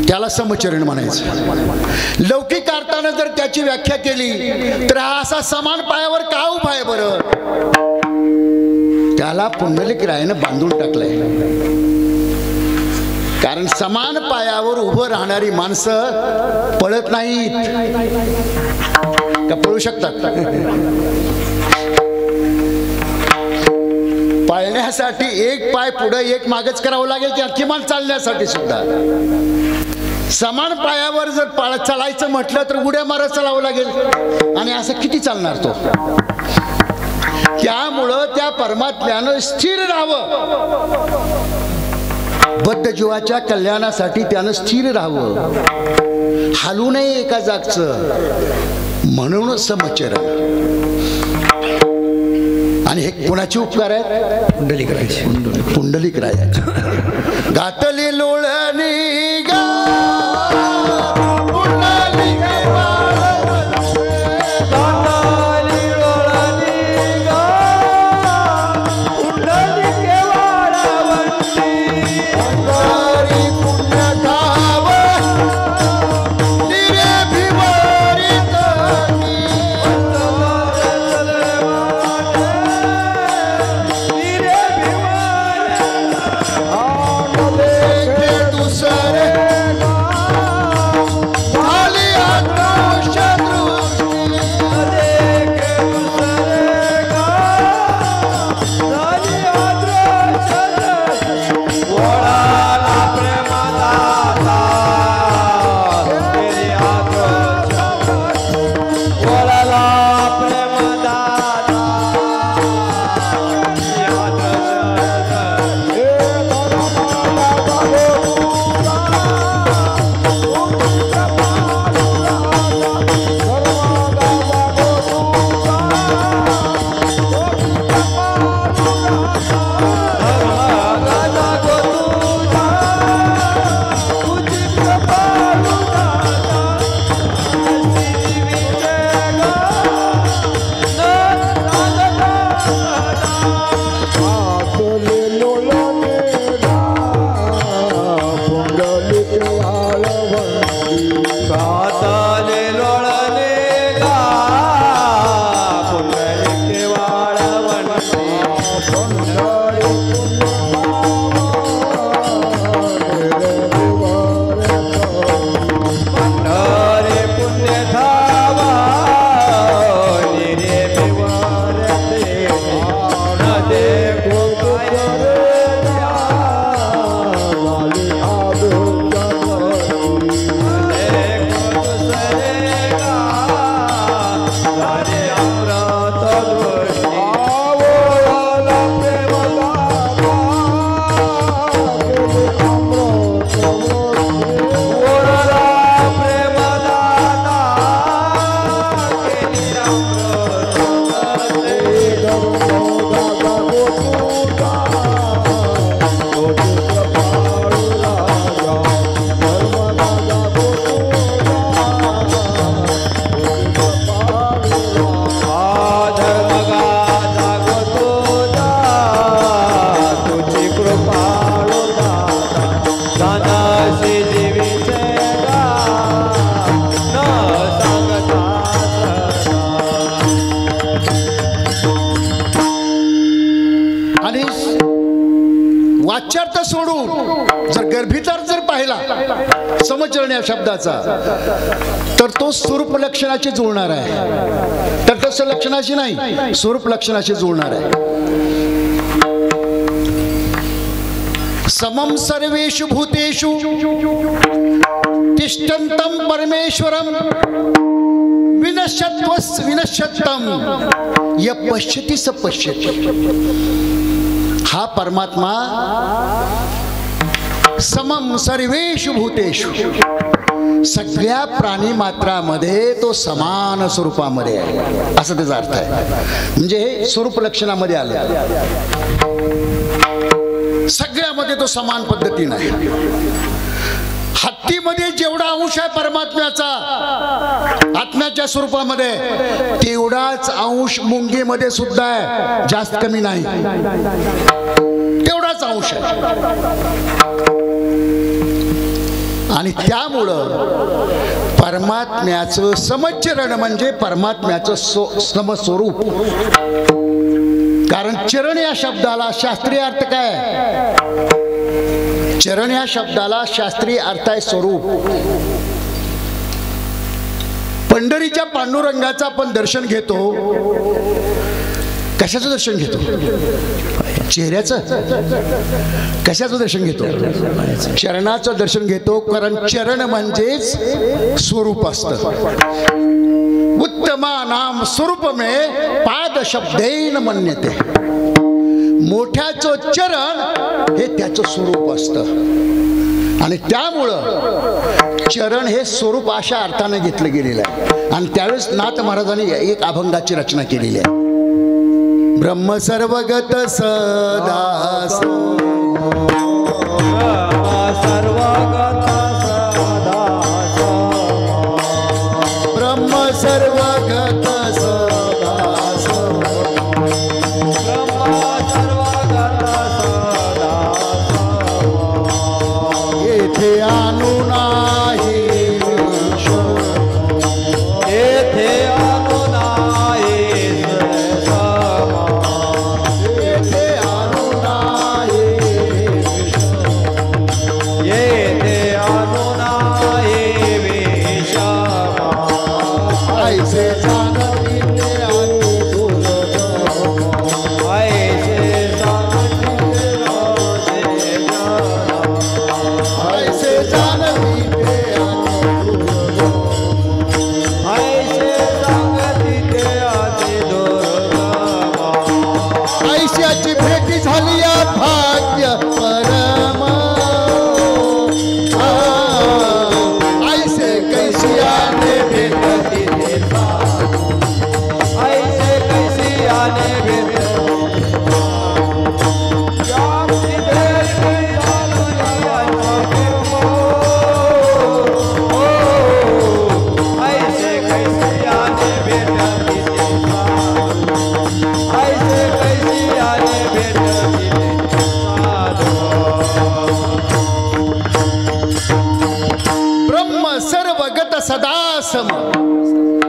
त्याला समचरण म्हणायचं. लौकिक अर्थानं जर त्याची व्याख्या केली तर हा असा समान पायावर का उभा आहे बरं, त्याला पुंडलिक रायानं बांधून टाकलंय. कारण समान पायावर उभं राहणारी माणसं पळत नाहीत का? पळू शकतात. पळण्यासाठी एक पाय पुढे एक मागच करावं लागेल, की किमान चालण्यासाठी सुद्धा. समान पायावर जर चालायचं म्हटलं तर उड्या मारत चालावं लागेल, आणि असं किती चालणार तो. त्यामुळं त्या परमात्म्यानं स्थिर राहावं, बद्ध जीवाच्या कल्याणासाठी त्यानं स्थिर राहावं, हालू नये एका जागचं, म्हणून समचरण. आणि हे कोणाचे उपकार आहेत? पुंडलिक रायाचे. पुंडलिक रायाचे. घातली लोळणी गा सरे वाच्यार्थ सोडून जर गर्भितार्थ जर पाहिला समचरण या शब्दाचा तर तो स्वरूप लक्षणाशी जुळणार आहे, तटस्थ लक्षणाशी नाही, स्वरूप लक्षणाशी जुळणार आहे. समम सर्वेषु भूतेषु तिष्ठन्तं परमेश्वरं विनश्यत्तं य पश्यति स पश्यति. हा परमात्मा समम सर्वेषु भूतेषु सगळ्या प्राणी मात्रामध्ये तो समान स्वरूपामध्ये आहे असा त्याचा अर्थ आहे. म्हणजे हे स्वरूप लक्षणामध्ये आलं, सगळ्यामध्ये तो समान पद्धतीने आहे. हत्तीमध्ये जेवढा अंश आहे परमात्म्याचा आत्म्याच्या स्वरूपामध्ये तेवढाच अंश मुंगीमध्ये सुद्धा आहे, जास्त कमी नाही, तेवढाच अंश आहे. आणि त्यामुळं परमात्म्याचं समचरण म्हणजे परमात्म्याचं समस्वरूप. कारण चरण या शब्दाला शास्त्रीय अर्थ काय आहे? चरण या शब्दाला शास्त्रीय अर्थ आहे स्वरूप. पंढरीच्या पांडुरंगाचं आपण दर्शन घेतो, कशाचं दर्शन घेतो? चेहऱ्याचं. कशाचं दर्शन घेतो? चरणाचं दर्शन घेतो, कारण चरण म्हणजेच स्वरूप असतं. उत्तमा नाम स्वरूप मे पाद शब्देन मन्यते. मोठ्याचं चरण हे त्याचं स्वरूप असतं आणि त्यामुळं चरण हे स्वरूप अशा अर्थाने घेतलं गेलेलं आहे. आणि त्यावेळेस नाथ महाराजांनी एक अभंगाची रचना केलेली आहे. ब्रह्म सर्वगत सदा ब्रह्म सर्वगत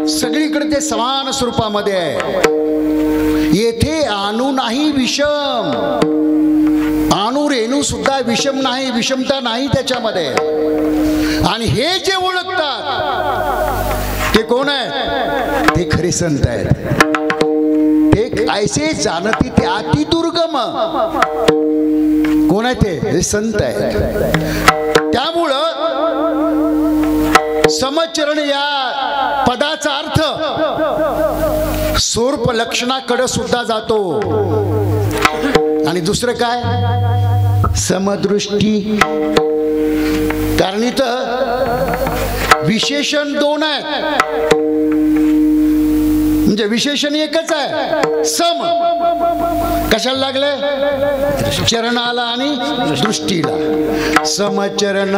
सगळीकडे ते समान स्वरूपामध्ये आहे. येथे अणु नाही विषम. अणु रेणू सुद्धा विषम नाही, विषमता नाही त्याच्यामध्ये. आणि हे जे ओळखतात ते कोण आहे? ते खरे संत आहेत. ते ऐसे जाणती ते अति दुर्गम. कोण आहे ते? हे संत आहेत. त्यामुळं समचरण या पदाचा अर्थ स्वरूप लक्षणाकडे सुद्धा जातो. आणि दुसरं काय? समदृष्टी. कारण इथं विशेषण दोन आहेत, म्हणजे विशेषण एकच आहे. सम कशाला लागले? चरणाला आणि दृष्टीला. समचरण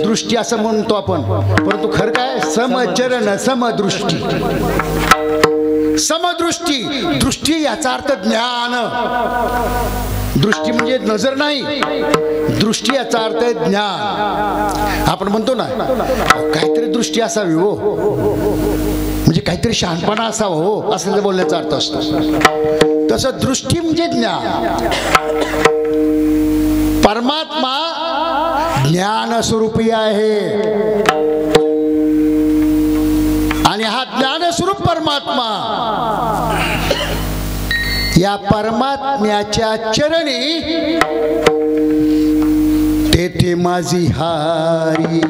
दृष्टी असं म्हणतो आपण, परंतु खरं काय? समचरण समदृष्टी. समदृष्टी दृष्टी याचा अर्थ ज्ञान. दृष्टी म्हणजे नजर नाही, दृष्टी याचा अर्थ आहे ज्ञान. आपण म्हणतो ना काहीतरी दृष्टी असावी हो, म्हणजे काहीतरी शहाणपणा असावं हो, असं बोलण्याचा अर्थ असतो. तसं दृष्टी म्हणजे ज्ञान. परमात्मा ज्ञान स्वरूपी आहे आणि हा ज्ञान स्वरूप परमात्मा या परमात्म्याच्या चरणी तेथे माझी हारी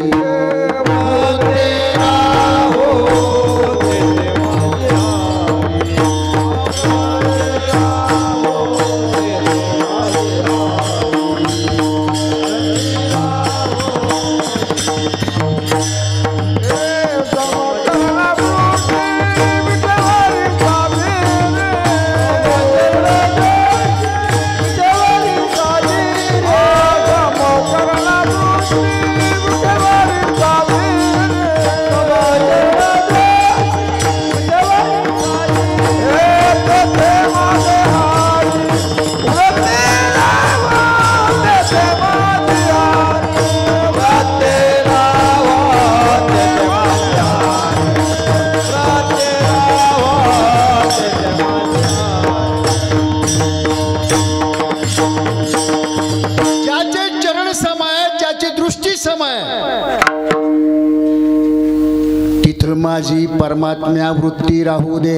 माझी परमात्म्या वृत्ती राहू दे,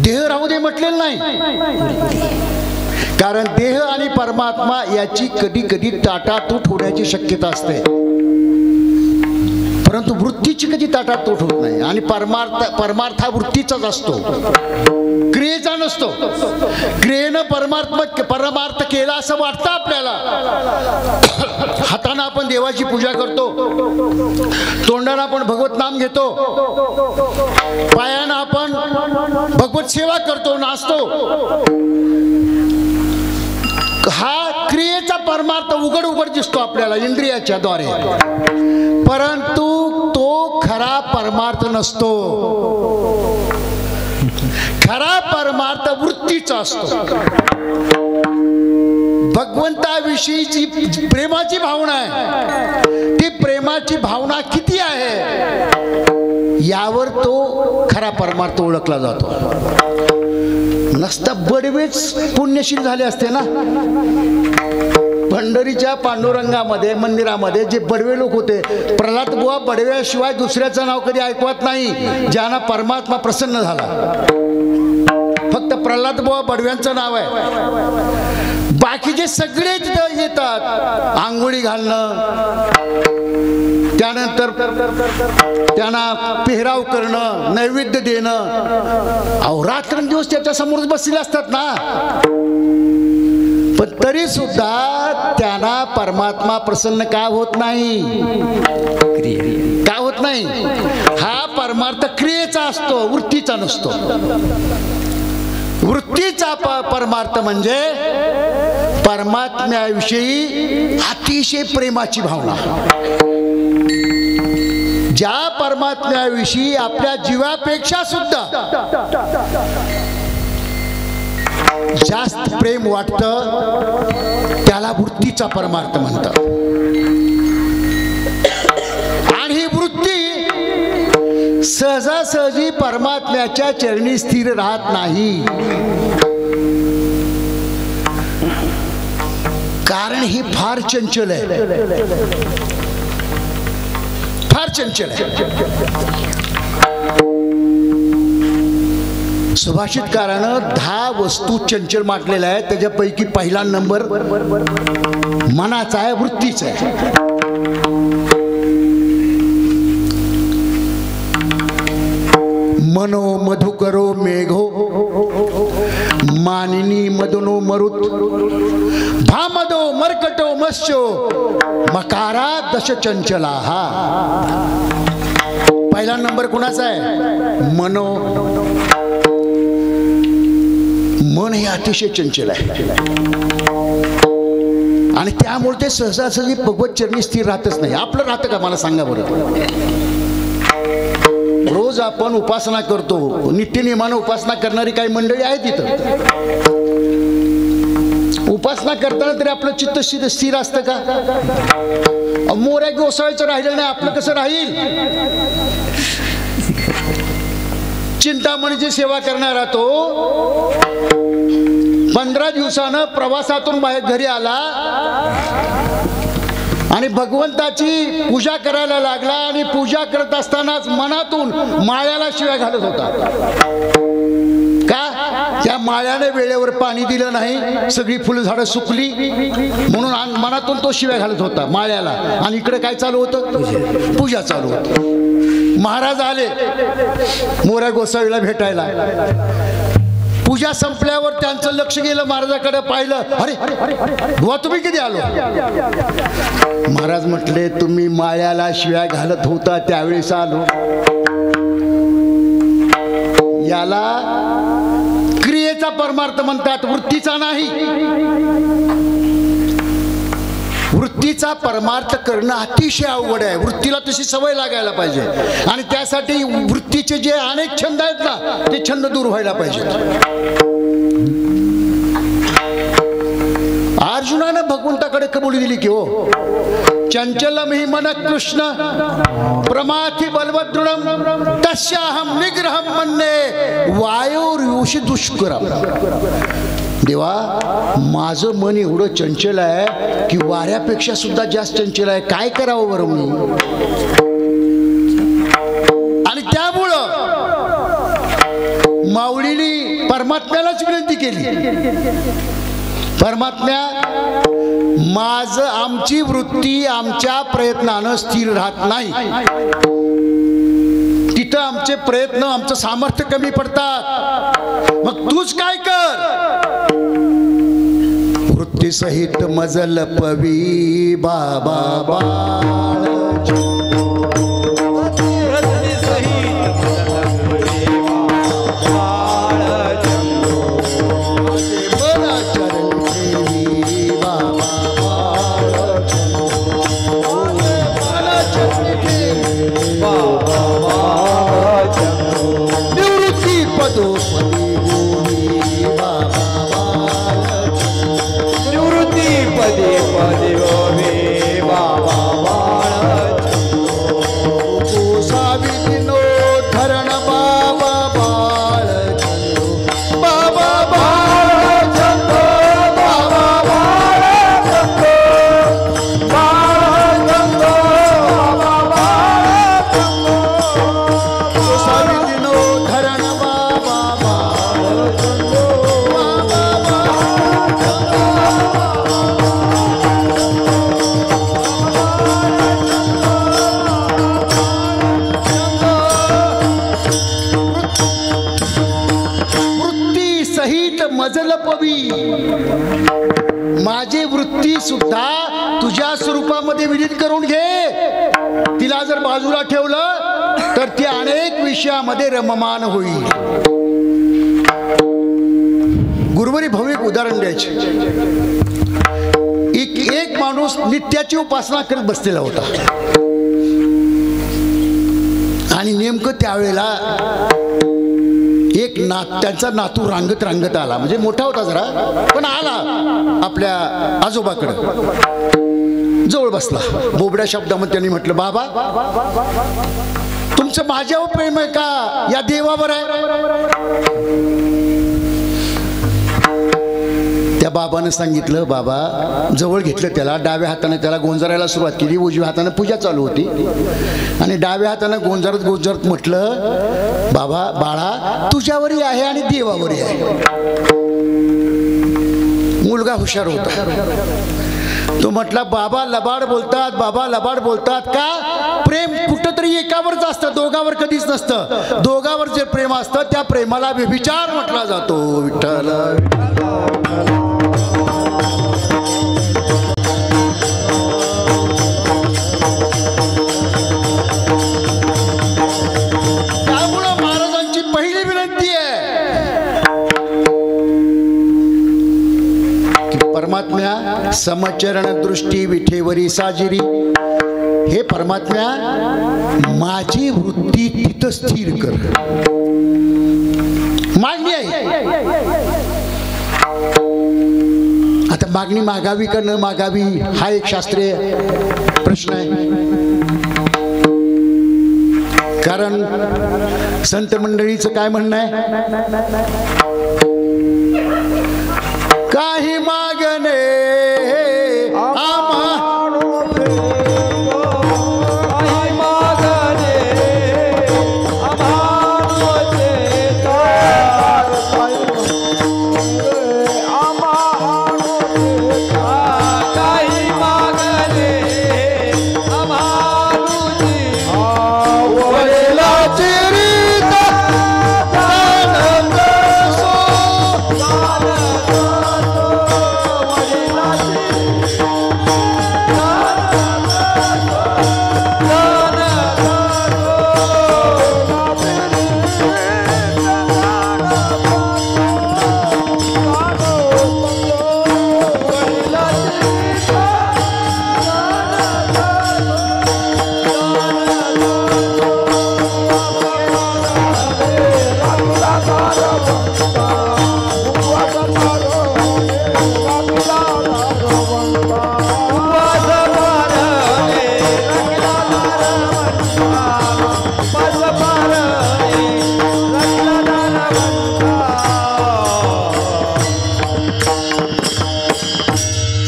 देह राहू दे म्हटलेलं नाही, कारण देह आणि परमात्मा याची कधी कधी ताटातूट होण्याची शक्यता असते, परंतु वृत्तीची कधी ताटातूट होत नाही. आणि परमार्थ हा वृत्तीचाच असतो, क्रियेचा नसतो. क्रियेनं परमार्थ केला असं वाटतं आपल्याला. हाताने आपण देवाची पूजा करतो, तोंडाने आपण भगवत नाम घेतो, पायाने आपण भगवत सेवा करतो, नाचतो. हा क्रियेचा परमार्थ उघड उघड दिसतो आपल्याला इंद्रियाच्या द्वारे, परंतु तो खरा परमार्थ नसतो. खरा परमार्थ वृत्तीचा असतो. भगवंताविषयीची प्रेमाची भावना आहे, ती प्रेमाची भावना किती आहे यावर तो खरा परमार्थ ओळखला जातो. नसता बडवेच पुण्यशील झाले असते ना. पंढरीच्या पांडुरंगामध्ये मंदिरामध्ये जे बडवे लोक होते, प्रल्हाद बुवा बडव्याशिवाय दुसऱ्याचं नाव कधी ऐकवत नाही. ज्यांना परमात्मा प्रसन्न झाला, फक्त प्रल्हाद बुवा बडव्यांचं नाव आहे. बाकीचे सगळे तिथं येतात, आंघोळी घालणं, त्यानंतर त्यांना पेहराव करणं, नैवेद्य देणं. अहो रात्रंदिवस त्याच्या समोरच बसलेले असतात ना, पण तरी सुद्धा त्यांना परमात्मा प्रसन्न का होत नाही? का होत नाही? हा परमार्थ क्रियेचा असतो, वृत्तीचा नसतो. वृत्तीचा परमार्थ म्हणजे परमात्म्याविषयी अतिशय प्रेमाची भावना. ज्या परमात्म्याविषयी आपल्या जीवापेक्षा सुद्धा जास्त प्रेम वाटतं, त्याला वृत्तीचा परमार्थ म्हणतात. आणि ही वृत्ती सहजासहजी परमात्म्याच्या चरणी स्थिर राहत नाही, कारण ही फार चंचल आहे, फार चंचल आहे. सुभाषितकारानं 10 वस्तू चंचल मांडलेल्या आहेत, त्याच्यापैकी पहिला नंबर मनाचा आहे, वृत्तीचा आहे. मनो मधुकरो मेघो मानिनी मदनो मरुत भामदो मर्कटो मत्स्यो मकारा दश चंचला. पहिला नंबर कुणाचा आहे? मनो. मन हे अतिशय चंचल आहे आणि त्यामुळे ते सहजासहजी भगवत चरणी स्थिर राहतच नाही. आपलं राहतं का मला सांगा बरं? रोज आपण उपासना करतो, नित्यनेमानं उपासना करणारी काही मंडळी आहेत तिथं. उपासना करताना तरी आपलं चित्त स्थिर असतं का? मोऱ्या गोसाळीचं राहिलं नाही, आपलं कसं राहील? चिंतामणीची सेवा करणारा तो 15 दिवसानं प्रवासातून बाहेर घरी आला आणि भगवंताची पूजा करायला लागला आणि पूजा करत असतानाच मनातून माळ्याला शिव्या घालत होता. का? त्या माळ्याने वेळेवर पाणी दिलं नाही, सगळी फुलझाडं सुकली म्हणून मनातून तो शिव्या घालत होता माळ्याला. आणि इकडे काय चालू होतं? पूजा चालू होती. महाराज आले मोऱ्या गोसावीला भेटायला. पूजा संपल्यावर त्यांचं लक्ष गेलं महाराजाकडे. पाहिलं, अरे बुवा तुम्ही कधी आलो? महाराज म्हटले तुम्ही माळ्याला शिव्या घालत होता त्यावेळेस आलो. याला क्रियेचा परमार्थ म्हणतात, वृत्तीचा नाही. वृत्तीचा परमार्थ करणं अतिशय अवघड आहे. वृत्तीला तशी सवय लागायला पाहिजे आणि त्यासाठी वृत्तीचे जे अनेक छंद आहेत ना ते छंद दूर व्हायला पाहिजेत. अर्जुनानं भगवंताकडे कबुली दिली की हो चंचलम हि मन कृष्ण प्रमाथि बलवदृढम तस्याहम निग्रहम मन्ये वायुर्युषि दुष्करम. देवा माझं मन एवढं चंचल आहे की वाऱ्यापेक्षा सुद्धा जास्त चंचल आहे. काय करावं बरं मी? आणि त्यामुळं माऊलीने परमात्म्यालाच विनंती केली, परमात्म्या माझं आमची वृत्ती आमच्या प्रयत्नानं स्थिर राहत नाही. तिथं आमचे प्रयत्न आमचं सामर्थ्य कमी पडतात. मग तूच काय कर? वृत्ती सहित मजल पवी बाबा बाळ माझी वृत्ती सुद्धा तुझ्या स्वरूपामध्ये विलीन करून घे. तिला जर बाजूला ठेवलं तर ती अनेक विषयामध्ये रममान होईल. गुरुवारी भव्य उदाहरण द्यायचे. एक माणूस नित्याची उपासना करत बसलेला होता आणि नेमकं त्यावेळेला एक त्यांचा नातू रांगत रांगत आला. म्हणजे मोठा होता जरा पण आला आपल्या आजोबाकडे जवळ बसला. बोबड्या शब्दामध्ये त्यांनी म्हटलं, बाबा तुमचं माझ्यावर प्रेम आहे का या देवावर आहे? त्या बाबानं सांगितलं. बाबा जवळ घेतलं त्याला, डाव्या हाताने त्याला गोंजारायला सुरुवात केली. उजव्या हाताने पूजा चालू होती आणि डाव्या हाताने गोंजारत गोंजारत म्हटलं, बाबा बाळा तुझ्यावरही आहे आणि देवावरही आहे. मुलगा हुशार होता. तो म्हटला, बाबा लबाड बोलतात, बाबा लबाड बोलतात. का? प्रेम कुठंतरी एकावरच असतं, दोघावर कधीच नसतं. दोघावर जे प्रेम असतं त्या प्रेमाला व्यभिचार म्हटला जातो. विठ्ठल परमात्म्या समचरण दृष्टी विठेवरी साजिरी. हे परमात्म्या माझी वृत्ती तिथं स्थिर कर. मागणी आहे. आता मागणी मागावी का न मागावी हा एक शास्त्रीय प्रश्न आहे. कारण संत मंडळीचं काय म्हणणं आहे? काही मागणे आम्हा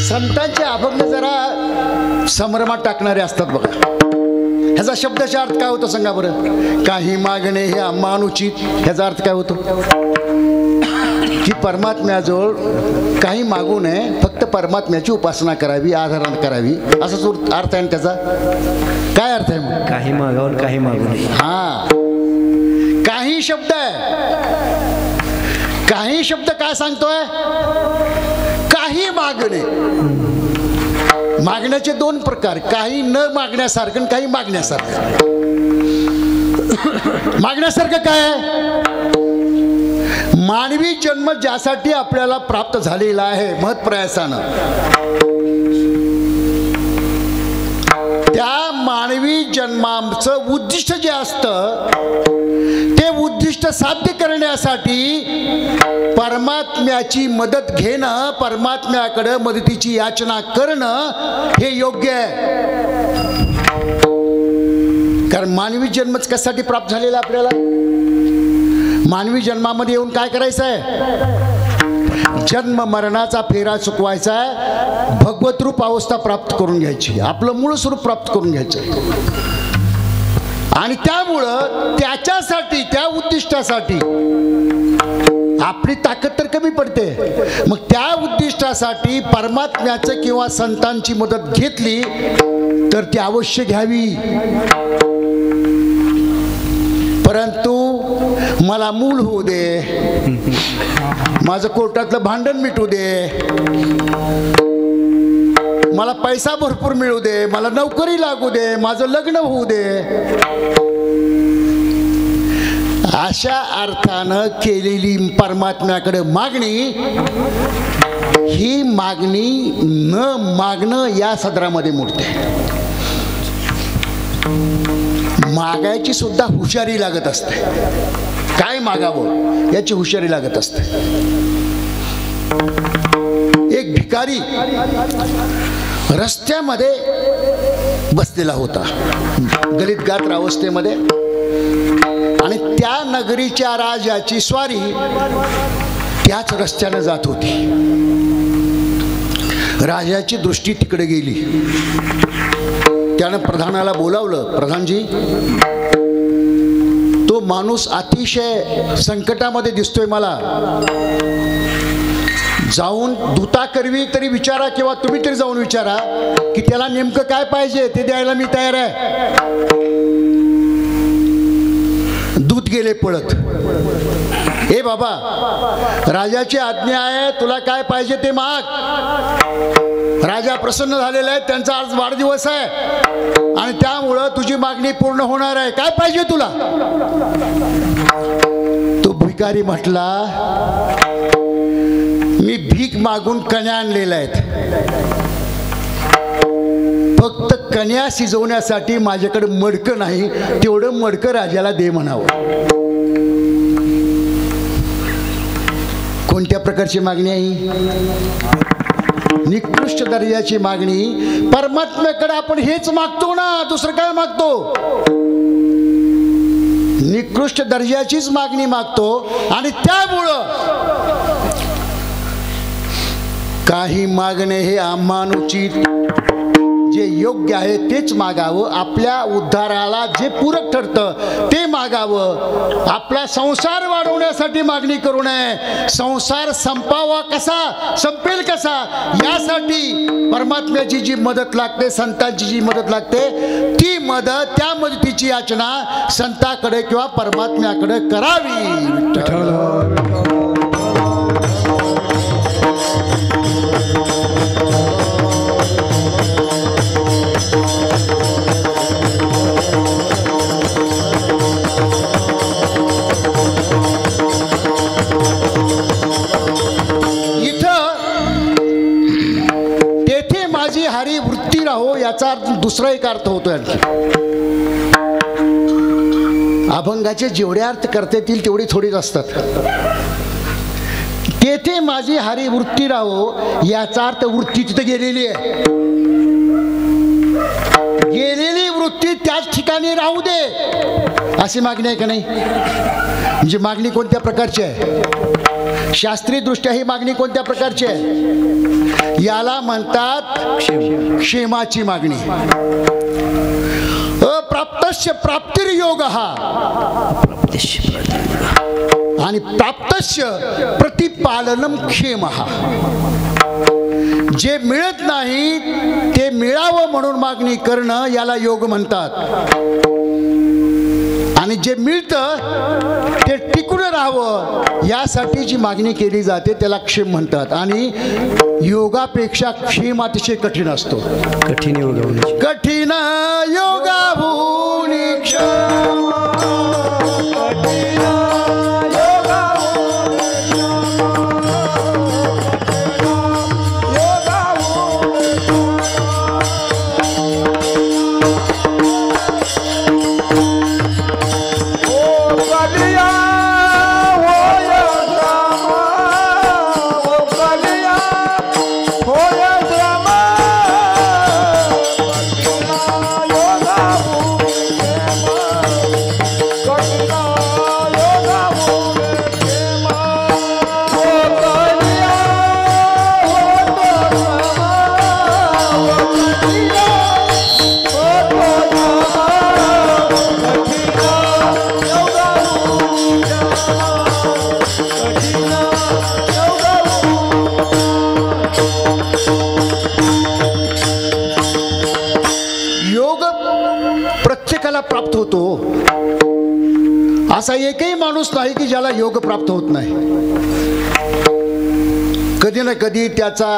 संतांचे अभंग जरा संभ्रमात टाकणारे असतात बघा. ह्याचा शब्दाचा अर्थ काय होतो सांगा बरं. काही मागणे हे अमानुचित, ह्याचा अर्थ काय होतो की परमात्म्याजवळ काही मागू नये, फक्त परमात्म्याची उपासना करावी, आराधना करावी, असाच अर्थ आहे. त्याचा काय अर्थ आहे मग. काही मागावून काही मागू नये. हा काही शब्द आहे. काही शब्द काय सांगतोय. काही मागणे. मागण्याचे दोन प्रकार, काही न मागण्यासारखं आणि काही मागण्यासारखं. मागण्यासारखं काय आहे. मानवी जन्म ज्यासाठी आपल्याला प्राप्त झालेला आहे महत्प्रयासानं, त्या मानवी जन्माचं उद्दिष्ट जे असतं ते उद्दिष्ट साध्य करण्यासाठी परमात्म्याची मदत घेणं, परमात्म्याकडे मदतीची याचना करणं हे योग्य आहे. कारण मानवी जन्मच कशासाठी प्राप्त झालेला आपल्याला. मानवी जन्मामध्ये येऊन काय करायचं आहे. जन्म मरणाचा फेरा चुकवायचा आहे. भगवत रूप अवस्था प्राप्त करून घ्यायची, आपलं मूळ स्वरूप प्राप्त करून घ्यायचं. आणि त्यामुळं त्याच्यासाठी, त्या उद्दिष्टासाठी आपली ताकद तर कमी पडते. मग त्या उद्दिष्टासाठी परमात्म्याचं किंवा संतांची मदत घेतली तर ती अवश्य घ्यावी. परंतु मला मूल होऊ दे, माझं कोर्टातलं भांडण मिटू दे, मला पैसा भरपूर मिळू दे, मला नोकरी लागू दे, माझं लग्न होऊ दे, अशा अर्थानं केलेली परमात्म्याकडे मागणी ही मागणी न मागणं या सदरामध्ये मोडते. मागायची सुद्धा हुशारी लागत असते. काय मागावं याची हुशारी लागत असते. एक भिकारी रस्त्यामध्ये बसलेला होता, गलित गात्र अवस्थेमध्ये, आणि त्या नगरीच्या राजाची स्वारी त्याच रस्त्यानं जात होती. राजाची दृष्टी तिकडे गेली. त्यानं प्रधानाला बोलावलं. प्रधानजी, तो माणूस अतिशय संकटामध्ये दिसतोय, मला जाऊन दूता करवी तरी विचारा, किंवा तुम्ही तरी जाऊन विचारा की त्याला नेमकं काय पाहिजे, ते द्यायला मी तयार आहे. दूत गेले पळत. ए बाबा, राजाची आज्ञा आहे, तुला काय पाहिजे ते माग. राजा प्रसन्न झालेला आहे, त्यांचा आज वाढदिवस आहे आणि त्यामुळं तुझी मागणी पूर्ण होणार आहे. काय पाहिजे तुला. तो भिकारी म्हटला, मी भीक मागून कण्या आणलेल्या आहेत, फक्त कण्या शिजवण्यासाठी माझ्याकडे मडकं नाही, तेवढं मडकं राजाला दे म्हणावं. कोणत्या प्रकारची मागणी आहे. निकृष्ट दर्जाची मागणी. परमात्म्याकडे आपण हेच मागतो ना, दुसरं काय मागतो. निकृष्ट दर्जाचीच मागणी मागतो. आणि त्यामुळं काही मागणे हे आम्हानुचित, जे योग्य आहे तेच मागावं, आपल्या उद्धाराला जे पूरक ठरतं ते मागावं. आपला संसार वाढवण्यासाठी मागणी करू नये. संसार संपावा कसा, संपेल कसा, यासाठी परमात्म्याची जी मदत लागते, संतांची जी मदत लागते, ती मदत, त्या मदतीची याचना संताकडे किंवा परमात्म्याकडे करावी. हरी वृत्ती राहो याचा दुसरा एक अर्थ होतोय. आणखी अभंगाचे जेवढे अर्थ करता येतील तेवढे थोडीच असतात. तेथे माझी हरी वृत्ती राहो याचा अर्थ वृत्ती तिथे गेलेली आहे. गेलेली वृत्ती त्याच ठिकाणी राहू दे अशी मागणी आहे का नाही? म्हणजे मागणी कोणत्या प्रकारची आहे? शास्त्रीय दृष्ट्या ही मागणी कोणत्या प्रकारची आहे? याला म्हणतात क्षेमाची मागणी. अप्राप्तस्य प्राप्तिर्योग हा आणि प्राप्तस्य प्रतिपालनम क्षेम हा. जे मिळत नाही ते मिळावं म्हणून मागणी करणं याला योग म्हणतात. आणि जे मिळतं ते टिकून राहावं यासाठी जी मागणी केली जाते त्याला क्षेम म्हणतात. आणि योगापेक्षा क्षेम अतिशय कठीण असतो. कठीण कठीण योगाभूनी क्षेम, प्राप्त होतो. असा एकही माणूस नाही की ज्याला योग प्राप्त होत नाही. कधी ना कधी त्याचा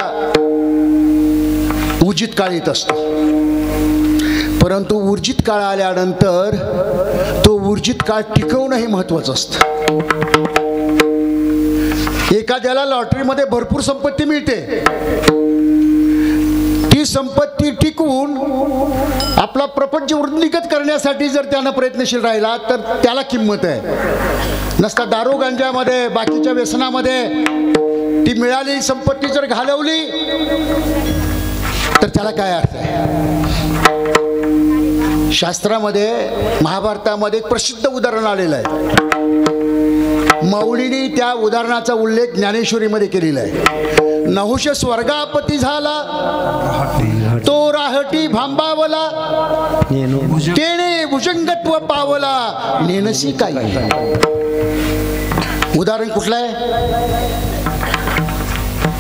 उर्जित काळ येत असतो. परंतु उर्जित काळ आल्यानंतर तो उर्जित काळ टिकवणं हे महत्वाचं असतं. एखाद्याला लॉटरीमध्ये भरपूर संपत्ती मिळते. ती संपत्ती टिकवून आपला प्रपंच वृद्धिगत करण्यासाठी जर त्यानं प्रयत्नशील राहिला तर त्याला किंमत आहे. नसता दारू गांजामध्ये बाकीच्या व्यसनामध्ये ती मिळालेली संपत्ती जर घालवली तर त्याला काय अर्थ आहे? शास्त्रामध्ये महाभारतामध्ये एक प्रसिद्ध उदाहरण आलेलं आहे. माऊलीने त्या उदाहरणाचा उल्लेख ज्ञानेश्वरीमध्ये केलेला आहे. नहुष स्वर्गापती झाला तो राहटी भांबावला, तेने भुजंगत्व पावला नेनसी काही. उदाहरण कुठलं आहे?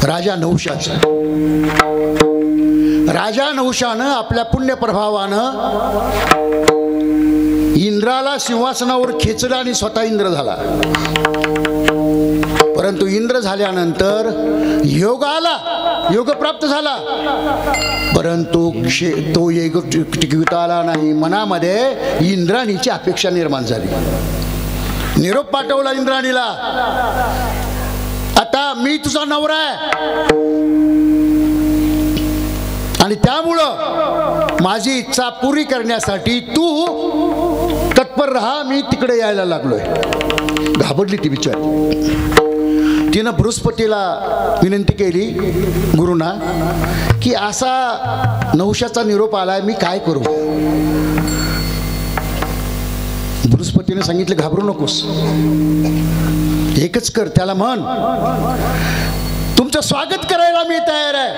राजा नहुषाचं. राजा नहुषानं आपल्या पुण्य प्रभावानं इंद्राला सिंहासनावर खेचलं आणि स्वतः इंद्र झाला. परंतु इंद्र झाल्यानंतर योग आला, योग प्राप्त झाला, परंतु तो योग टिकविता आला नाही. मनामध्ये इंद्राणीची अपेक्षा निर्माण झाली. निरोप पाठवला इंद्राणीला, आता मी तुझा नवरा आहे आणि त्यामुळं माझी इच्छा पुरी करण्यासाठी तू तत्पर राहा, मी तिकडे यायला लागलोय. घाबरली ती बिचारी. तिनं बृहस्पतीला विनंती केली गुरुना की असा नहुषाचा निरोप आलाय, मी काय करू? बृहस्पतीने सांगितलं घाबरू नकोस, एकच कर, त्याला म्हण तू तुमचं स्वागत करायला मी तयार आहे,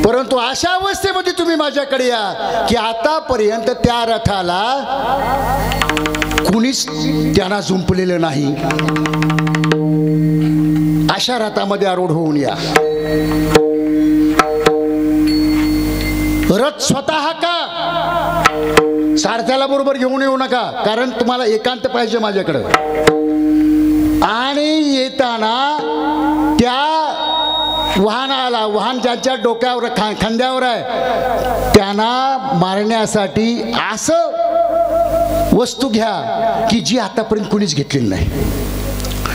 परंतु अशा अवस्थेमध्ये तुम्ही माझ्याकडे या की आतापर्यंत त्या रथाला कुणीच त्यांना जुंपलेलं नाही. अशा रथामध्ये आरूढ होऊन या. रथ स्वतः का, सारथ्याला बरोबर घेऊन येऊ नका, कारण तुम्हाला एकांत पाहिजे माझ्याकडं. आणि येताना त्या वाहनाला, वाहन ज्यांच्या डोक्यावर खांद्यावर आहे त्यांना मारण्यासाठी असं वस्तू घ्या की जी आतापर्यंत कुणीच घेतलेली नाही.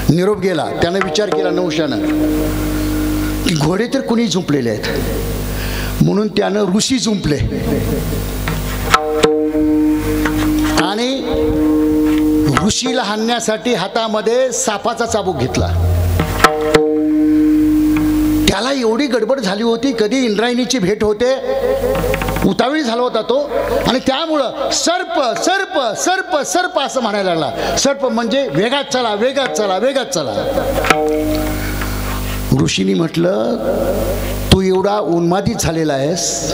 निरोप गेला. त्यानं विचार केला नहुशानं की घोडे तर कुणी जुंपलेले आहेत, म्हणून त्यानं ऋषी जुंपले आणि ऋषीला हाणण्यासाठी हातामध्ये सापाचा चाबूक घेतला. त्याला एवढी गडबड झाली होती, कधी इंद्रायणीची भेट होते, उतावळी झाला होता तो, आणि त्यामुळं सर्प सर्प सर्प सर्प असं म्हणायला लागला. सर्प म्हणजे वेगात चला, वेगात चला, वेगात चला. ऋषींनी म्हटलं, तू एवढा उन्मादित झालेला आहेस,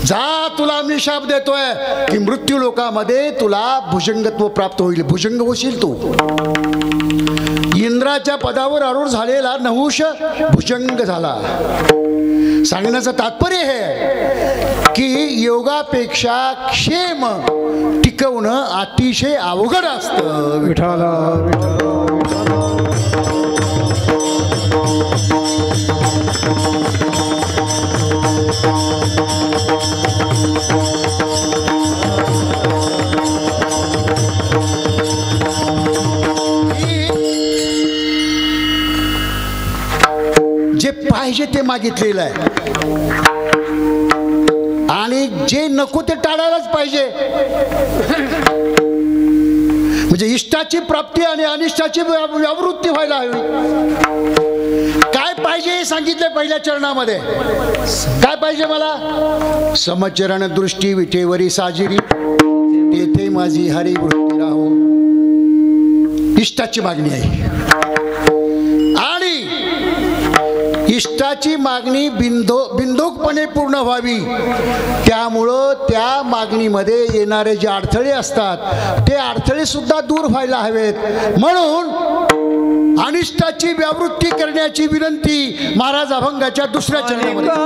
जा, तुला मी शाप देतोय की मृत्यू लोकामध्ये तुला भुजंगत्व प्राप्त होईल, भुजंग होशील तू. इंद्राच्या पदावर आरूढ झालेला नहुष भुजंग झाला. सांगण्याचं तात्पर्य हे की योगापेक्षा क्षेम टिकवणं अतिशय अवघड असतं. विठाला जे पाहिजे ते मागितलेलं आहे आणि जे नको ते टाळायलाच पाहिजे. म्हणजे इष्टाची प्राप्ती आणि अनिष्टाची व्यावृत्ती व्हायला हवी. काय पाहिजे हे सांगितले पहिल्या चरणामध्ये. काय पाहिजे मला? समचरण दृष्टी विठेवरी साजिरी, तेथे माझी हरी वृत्ती राहो. इष्टाची मागणी आहे आणि इष्टाची मागणी बिंदोकपणे पूर्ण व्हावी. त्यामुळं त्या मागणीमध्ये येणारे जे अडथळे असतात ते अडथळे सुद्धा दूर व्हायला हवेत. म्हणून अनिष्टाची व्यावृत्ती करण्याची विनंती महाराज अभंगाच्या दुसऱ्या चरणामध्ये.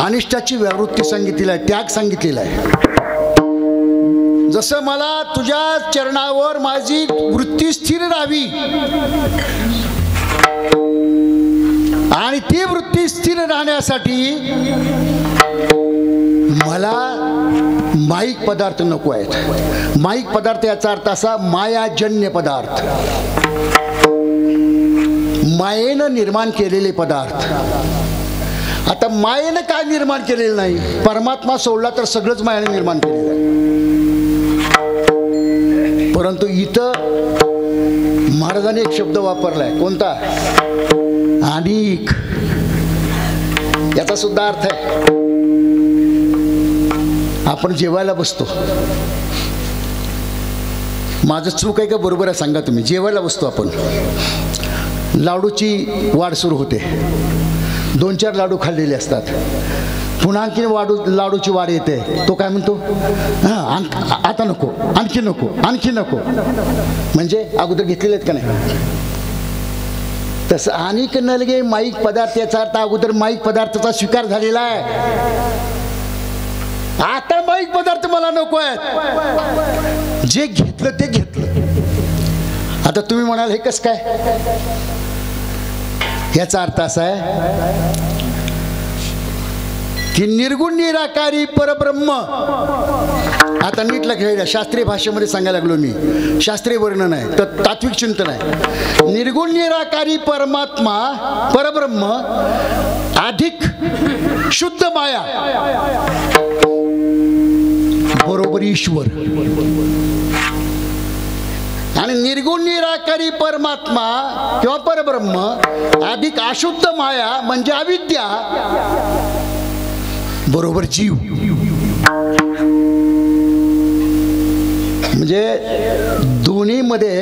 अनिष्टाची व्यावृत्ती सांगितलेली आहे, त्याग सांगितलेला आहे. जसं मला तुझ्या चरणावर माझी वृत्ती स्थिर राहावी आणि ती वृत्ती स्थिर राहण्यासाठी मला माईक पदार्थ नको आहेत. माईक पदार्थ याचा अर्थ असा मायाजन्य पदार्थ, मायेनं निर्माण केलेले पदार्थ. आता मायेनं काय निर्माण केलेलं नाही, परमात्मा सोडला तर सगळंच मायेने निर्माण केलेलं आहे. परंतु इथं महाराजांनी एक शब्द वापरलाय, कोणता? अनेक. याचा सुद्धा अर्थ आहे, आपण जेवायला बसतो, माझं चूक आहे का बरोबर आहे सांगा तुम्ही? जेवायला बसतो आपण, लाडूची वाढ सुरू होते, 2-4 लाडू खाल्लेले असतात, पुन्हा आणखी लाडूची वाढ येते, तो काय म्हणतो? हां, आता नको, आणखी नको, आणखी नको. म्हणजे अगोदर घेतलेले आहेत का नाही? तसं अनेक न लगे माईक पदार्थ, याचा अर्थ अगोदर माईक पदार्थाचा स्वीकार झालेला आहे, आता माईक पदार्थ मला नको आहेत. जे घेतलं ते घेतलं. आता तुम्ही म्हणाल हे कसं काय? याचा अर्थ असा आहे की निर्गुण निराकारी परब्रह्म, आता नीट लक्षात, शास्त्रीय भाषेमध्ये सांगायला लागलो मी, शास्त्रीय वर्णन आहे, तर तात्विक चिंतन आहे. निर्गुण निराकारी परमात्मा परब्रह्म अधिक शुद्ध माया बरोबर ईश्वर, आणि निर्गुण निराकारी परमात्मा किंवा परब्रह्म अधिक अशुद्ध माया म्हणजे अविद्या बरोबर जीव. म्हणजे दोन्हीमध्ये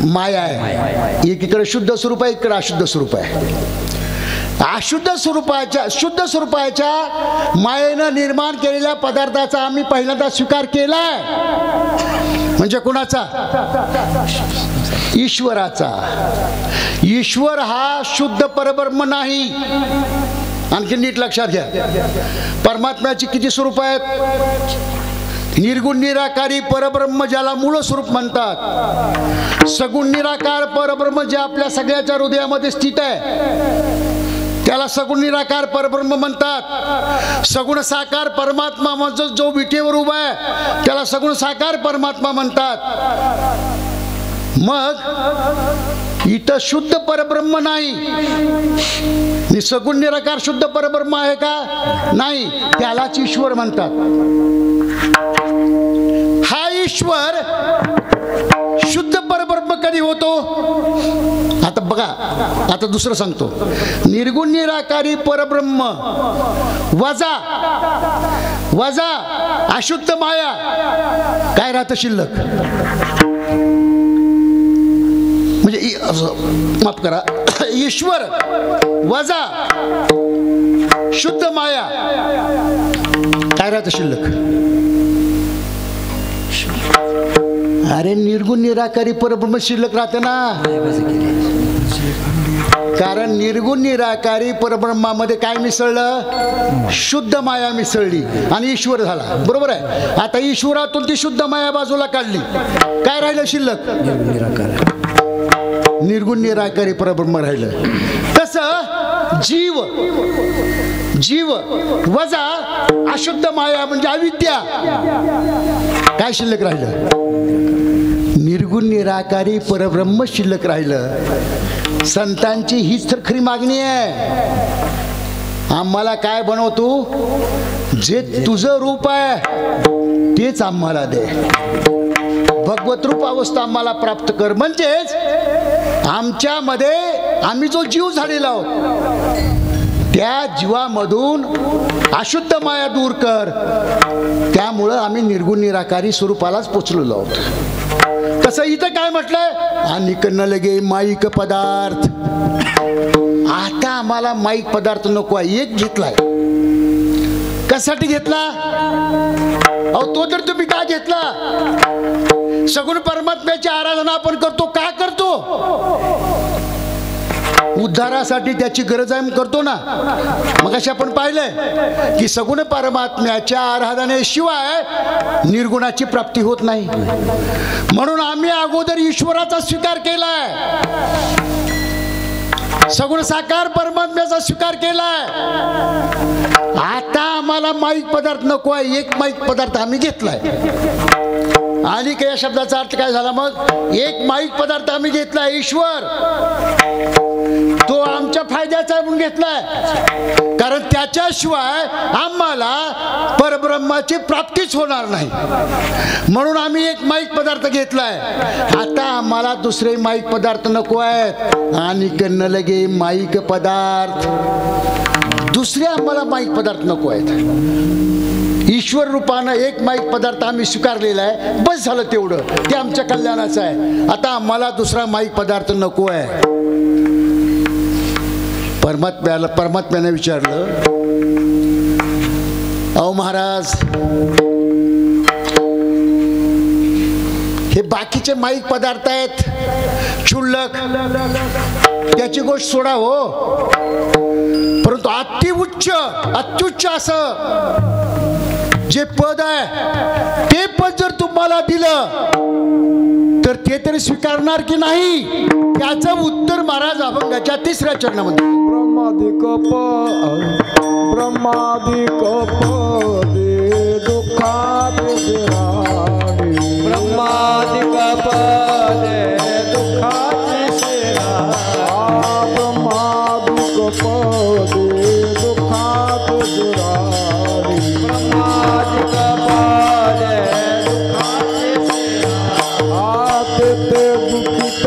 माया आहे, एकीकडे शुद्ध स्वरूप आहे, इकडे अशुद्ध स्वरूप आहे. अशुद्ध स्वरूपाच्या शुद्ध स्वरूपाच्या मायेनं निर्माण केलेल्या पदार्थाचा आम्ही पहिल्यांदा स्वीकार केलाय. म्हणजे कुणाचा? ईश्वराचा. ईश्वर हा शुद्ध परब्रह्म नाही. आणखी नीट लक्षात घ्या, परमात्म्याची किती स्वरूप आहेत? निर्गुण निराकारी परब्रह्म ज्याला मूळ स्वरूप म्हणतात, सगुण निराकार परब्रह्म जे आपल्या सगळ्याच्या हृदयामध्ये स्थित आहे त्याला सगुण निराकार परब्रह्म म्हणतात. सगुण साकार परमात्मा म्हणजे जो विटेवर उभा आहे त्याला सगुण साकार परमात्मा म्हणतात. मग इथं शुद्ध परब्रह्म नाही, सगुण निराकार शुद्ध परब्रह्म आहे का? नाही, त्यालाच ईश्वर म्हणतात. हा ईश्वर शुद्ध परब्रह्म कधी होतो? आता बघा, आता दुसरं सांगतो. निर्गुण निराकारी परब्रह्म वजा वजा अशुद्ध माया, काय राहतं शिल्लक? म्हणजे माफ करा, ईश्वर वजा शुद्ध माया, काय राहतं शिल्लक? अरे निर्गुण निराकारी परब्रह्म शिल्लक राहते ना, कारण निर्गुण निराकारी परब्रह्मामध्ये काय मिसळलं? शुद्ध माया मिसळली आणि ईश्वर झाला. बरोबर आहे. आता ईश्वरातून ती शुद्ध माया बाजूला काढली, काय राहिलं शिल्लक? निर्गुण निराकारी परब्रह्म राहिलं. तसं जीव जीव वजा अशुद्ध माया म्हणजे अविद्या, काय शिल्लक राहिलं? निर्गुण निराकारी परब्रह्म शिल्लक राहिलं. संतांची हीच तर खरी मागणी आहे. आम्हाला काय बनवतो? जे तुझं रूप आहे तेच आम्हाला दे, भगवत रूप अवस्था आम्हाला प्राप्त कर. म्हणजेच आमच्यामध्ये आम्ही जो जीव झालेला आहोत त्या जीवामधून अशुद्ध माया दूर कर. त्यामुळं आम्ही निर्गुण निराकारी स्वरूपालाच पोचलेलो आहोत. तसं इथं काय म्हटलंय? अनिक न लगे माईक पदार्थ. आता आम्हाला माईक पदार्थ नको आहे, एक घेतलाय. कशासाठी घेतला? अहो तो तर तुम्ही का घेतला? सगुण परमात्म्याची आराधना आपण करतो, का करतो? उद्धारासाठी त्याची गरज आहे करतो ना. मग अशी आपण पाहिलंय की सगुण परमात्म्याच्या आराधनेशिवाय निर्गुणाची प्राप्ती होत नाही. म्हणून आम्ही अगोदर ईश्वराचा स्वीकार केलाय, सगुण साकार परमात्म्याचा स्वीकार केलाय. आता आम्हाला माईक पदार्थ नको आहे, एक माईक पदार्थ आम्ही घेतलाय. आणि या शब्दाचा अर्थ काय झाला? मग एक माईक पदार्थ आम्ही घेतलाय, ईश्वर तो आमच्या फायद्याचा म्हणून घेतलाय. कारण त्याच्याशिवाय आम्हाला परब्रह्माची प्राप्तीच होणार नाही. म्हणून आम्ही एक माईक पदार्थ घेतलाय. आता आम्हाला दुसरे माईक पदार्थ नको आहेत. आणि कन्न लगे माईक पदार्थ दुसरे आम्हाला माईक पदार्थ नको आहेत. ईश्वर रूपानं एक माईक पदार्थ आम्ही स्वीकारलेला आहे, बस झालं तेवढं, ते आमच्या कल्याणाचं आहे. आता आम्हाला दुसरा माईक पदार्थ नको आहे. परमात्म्याने विचारलं, अहो महाराज, हे बाकीचे माईक पदार्थ आहेत क्षुल्लक, त्याची गोष्ट सोडा हो, परंतु अत्युच्च असं जे पद आहे ते पद जर तुम्हाला दिलं तर ते तरी स्वीकारणार की नाही, त्याचं उत्तर महाराज अभंगाच्या 3ऱ्या चरणामध्ये. ब्रह्मादिक पदे दुःखात शिराणी, ब्रह्मादिक पदे दुःखात शिराणी, ब्रह्मादिक पदे दुःखात शिराणी, ब्रह्मादिक पदे दुःखात शिराणी, आते ते दुःखित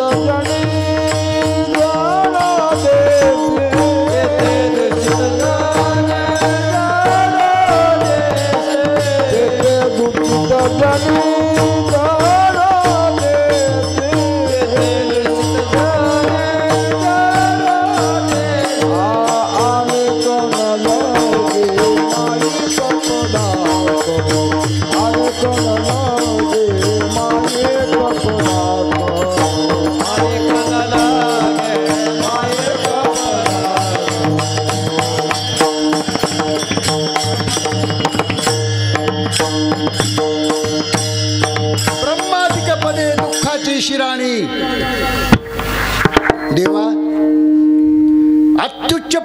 जणी शिराणी. देवा, अत्युच्च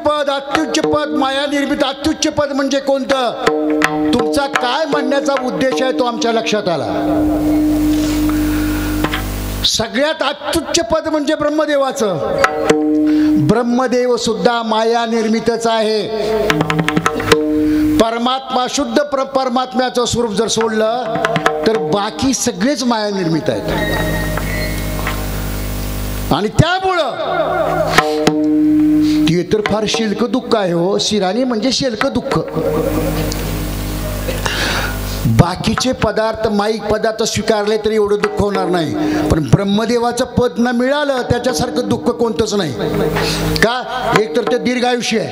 पद माया निर्मित अत्युच्च पद म्हणजे कोणतं? तुमचा काय म्हणण्याचा उद्देश आहे तो आमच्या लक्षात आला. सगळ्यात अत्युच्च पद म्हणजे ब्रह्मदेवाचं. ब्रह्मदेव सुद्धा माया निर्मितच आहे. परमात्मा शुद्ध परमात्म्याचं स्वरूप जर सोडलं तर बाकी सगळेच माया निर्मित आहेत. आणि त्यामुळं ते तर फार शिल्क दुःख आहे हो. शिराणी म्हणजे शिल्क दुःख. बाकीचे पदार्थ माईक पदार्थ स्वीकारले तरी एवढं दुःख होणार नाही, पण ब्रह्मदेवाचं पद न मिळालं त्याच्यासारखं दुःख कोणतंच नाही. का? एक तर ते दीर्घायुष्य आहे,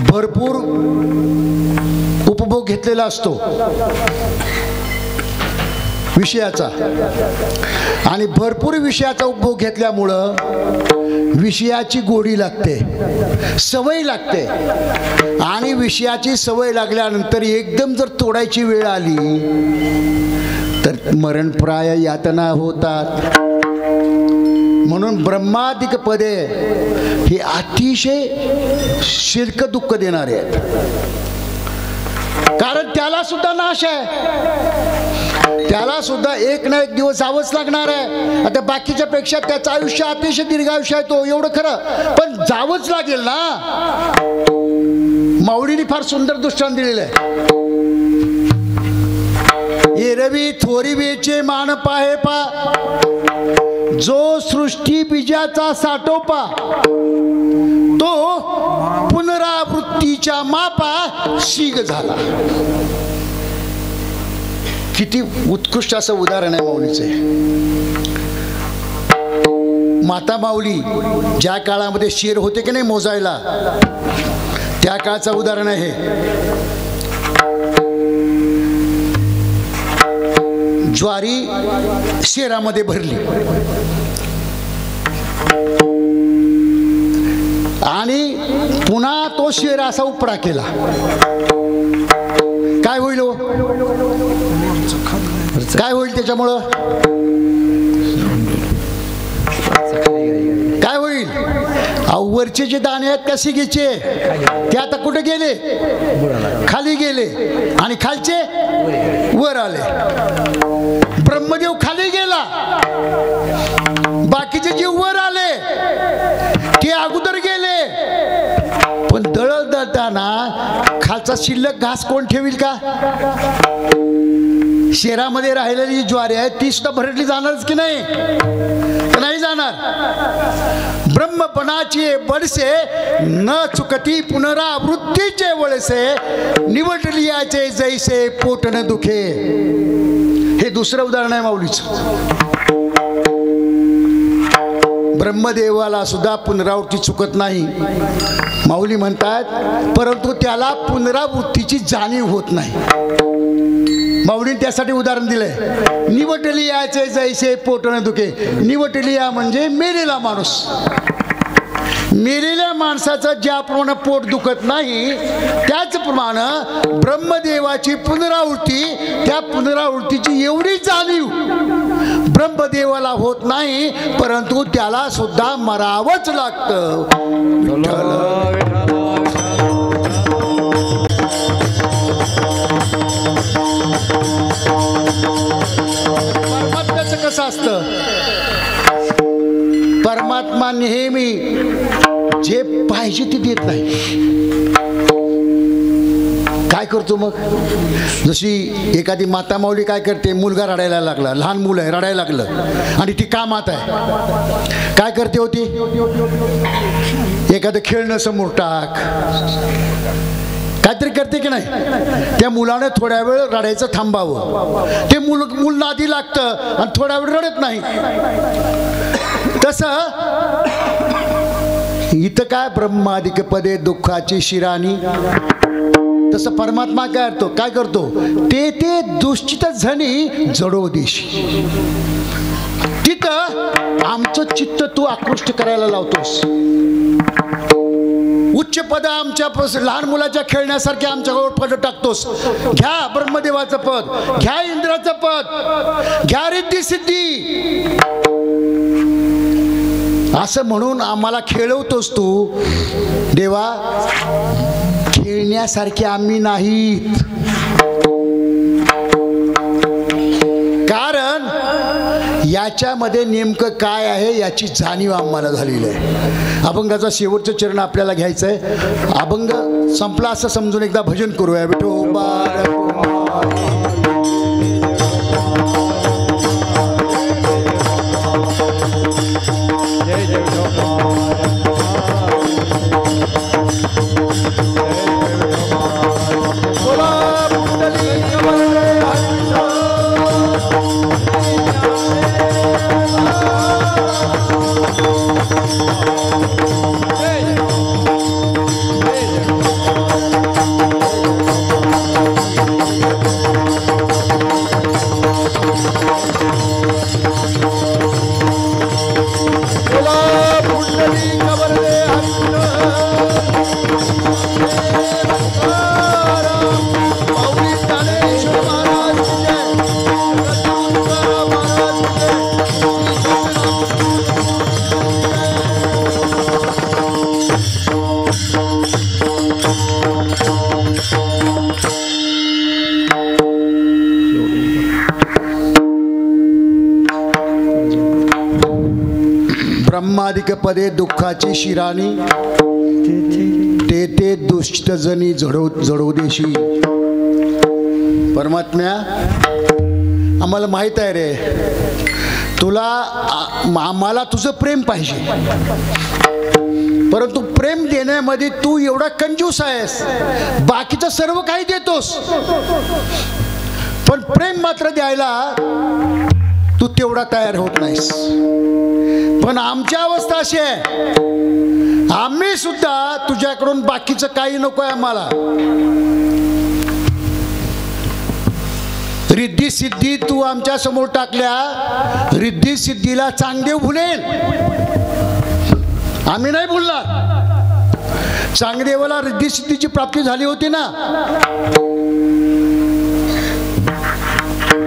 भरपूर उपभोग घेतलेला असतो विषयाचा, आणि भरपूर विषयाचा उपभोग घेतल्यामुळं विषयाची गोडी लागते, सवय लागते. आणि विषयाची सवय लागल्यानंतर एकदम जर तोडायची वेळ आली तर मरणप्राय यातना होतात. म्हणून ब्रह्मादिक पदे हे अतिशय शिल्क दुःख देणारे आहेत. कारण त्याला सुद्धा नाश आहे, त्याला सुद्धा एक ना एक दिवस जावंच लागणार आहे. आता baकीच्या पेक्षा त्याचं आयुष्य अतिशय दीर्घायुष्य आहे तो, एवढं खरं, पण जावंच लागेल ना. माऊलीने फार सुंदर दृष्टांत दिलेलं आहे. एरवी थोरी वेचे मान पाहे पा, जो सृष्टी बीजाचा साठोपा, तो पुनरावृत्तीच्या मापा शीग झाला. किती उत्कृष्ट असं उदाहरण आहे माऊलीचे. माता माऊली ज्या काळामध्ये शेर होते की नाही मोजायला, त्या काळचं उदाहरण आहे. ज्वारी शेरामध्ये भरली आणि पुन्हा तो शेर असा उपडा केला, काय होईल हो? काय होईल त्याच्यामुळं? काय होईल? वरचे जे दाणे आहेत त्या सिगीचे ते आता कुठे गेले? खाली गेले. आणि खालचे वर आले. ब्रह्मदेव खाली गेला, बाकीचे जे वर आले ते अगोदर गेले. रानाचा शिल्लक घास कोण ठेवील का? शहरामध्ये राहिलेली जी ज्वारी आहे ती सुद्धा भरडली जाणारच की नाही? नाही जाणार. ब्रह्मपणाची बडसे न चुकती पुनरावृत्तीचे वळसे, निवडलियाचे जैसे पोट न दुखे. हे दुसरं उदाहरण आहे माऊलीचं. ब्रह्मदेवाला सुद्धा पुनरावृत्ती चुकत नाही. माऊली म्हणतात परंतु त्याला पुनरावृत्तीची जाणीव होत नाही. माऊलीने त्यासाठी उदाहरण दिलंय. निवटलियाचे जैसे पोट न दुखे. निवटलिया म्हणजे मेलेला माणूस. मेलेल्या माणसाचं ज्याप्रमाणे पोट दुखत नाही त्याचप्रमाणे ब्रह्मदेवाची पुनरावृत्ती, त्या पुनरावृत्तीची एवढी जाणीव ब्रह्मदेवाला होत नाही, परंतु त्याला सुद्धा मरावंच लागतं. परमात्म्याचं कसं असतं? परमात्मा नेहमी जे पाहिजे ते देत नाही. काय करतो मग? जशी एखादी माता माऊली काय करते, मुलगा रडायला लागला, लहान मुलं आहे रडायला लागलं आणि ती का माता आहे, काय करते होती? एखादं खेळणं समोर टाक, काहीतरी करते की नाही? त्या मुलाने थोड्या वेळ रडायचं थांबावं. ते मूल नादी लागतं आणि थोड्या वेळ रडत नाही. तसं इथं काय ब्रह्मादिक पदे दुःखाची शिराणी, तसं परमात्मा काय करतो? ते दुश्चित झणी जडो देशी. तिथं आमचं चित्त तू आकृष्ट करायला लावतोस. उच्च पद आमच्या लहान मुलाच्या खेळण्यासारखे आमच्यावर पद टाकतोस. घ्या ब्रह्मदेवाचं पद, घ्या इंद्राचं पद, घ्या रिद्धी सिद्धी असं म्हणून आम्हाला खेळवतोस तू. देवा, खेळण्यासारखे आम्ही नाहीत. कारण याच्यामध्ये नेमकं काय आहे याची जाणीव आम्हाला झालेली आहे. अभंगाचा शेवटचं चरण आपल्याला घ्यायचं आहे. अभंग संपला असं समजून एकदा भजन करूया. विठोबा ब्रह्मादिक पदे दुःखाची शिराणी, ते दुष्ट जनी जडो देशी. परमात्म्या, आम्हाला माहित आहे रे, तुला आम्हाला तुझं प्रेम पाहिजे, परंतु प्रेम देण्यामध्ये तू एवढा कंजूस आहेस. बाकीचं सर्व काही देतोस, पण प्रेम मात्र द्यायला तू तेवढा तयार होत नाहीस. पण आमची अवस्था अशी आहे, आम्ही सुद्धा तुझ्याकडून बाकीचं काही नको आहे आम्हाला. रिद्धी सिद्धी तू आमच्या समोर टाकल्या, रिद्धी सिद्धीला चांगदेव भुलेल, आम्ही नाही भुलणार. चांगदेवाला रिद्धी सिद्धीची प्राप्ती झाली होती ना.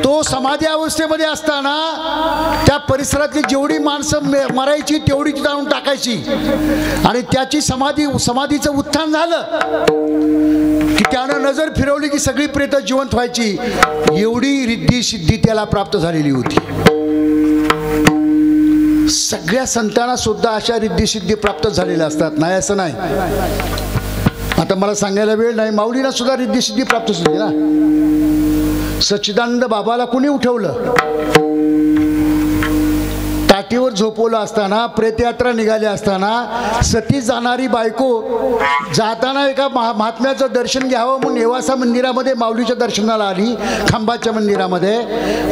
तो समाधी अवस्थेमध्ये असताना त्या परिसरातली जेवढी माणसं मरायची तेवढी तिथं आणून टाकायची, आणि त्याची समाधीचं उत्थान झालं की त्यानं नजर फिरवली की सगळी प्रेत जिवंत व्हायची. एवढी रिद्धी सिद्धी त्याला प्राप्त झालेली होती. सगळ्या संतांना सुद्धा अशा रिद्धी सिद्धी प्राप्त झालेल्या असतात, नाही असं नाही. आता आता मला सांगायला वेळ नाही, माऊलींना सुद्धा रिद्धी-सिद्धी प्राप्त झाली ना. सच्चिदानंद बाबाला कुणी उठवलं? ताटीवर झोपवलं असताना, प्रेतयात्रा निघाली असताना सती जाणारी बायको जाताना एका महात्म्याचं दर्शन घ्यावं म्हणून नेवासा मंदिरामध्ये माऊलीच्या दर्शनाला आली, खांबाच्या मंदिरामध्ये.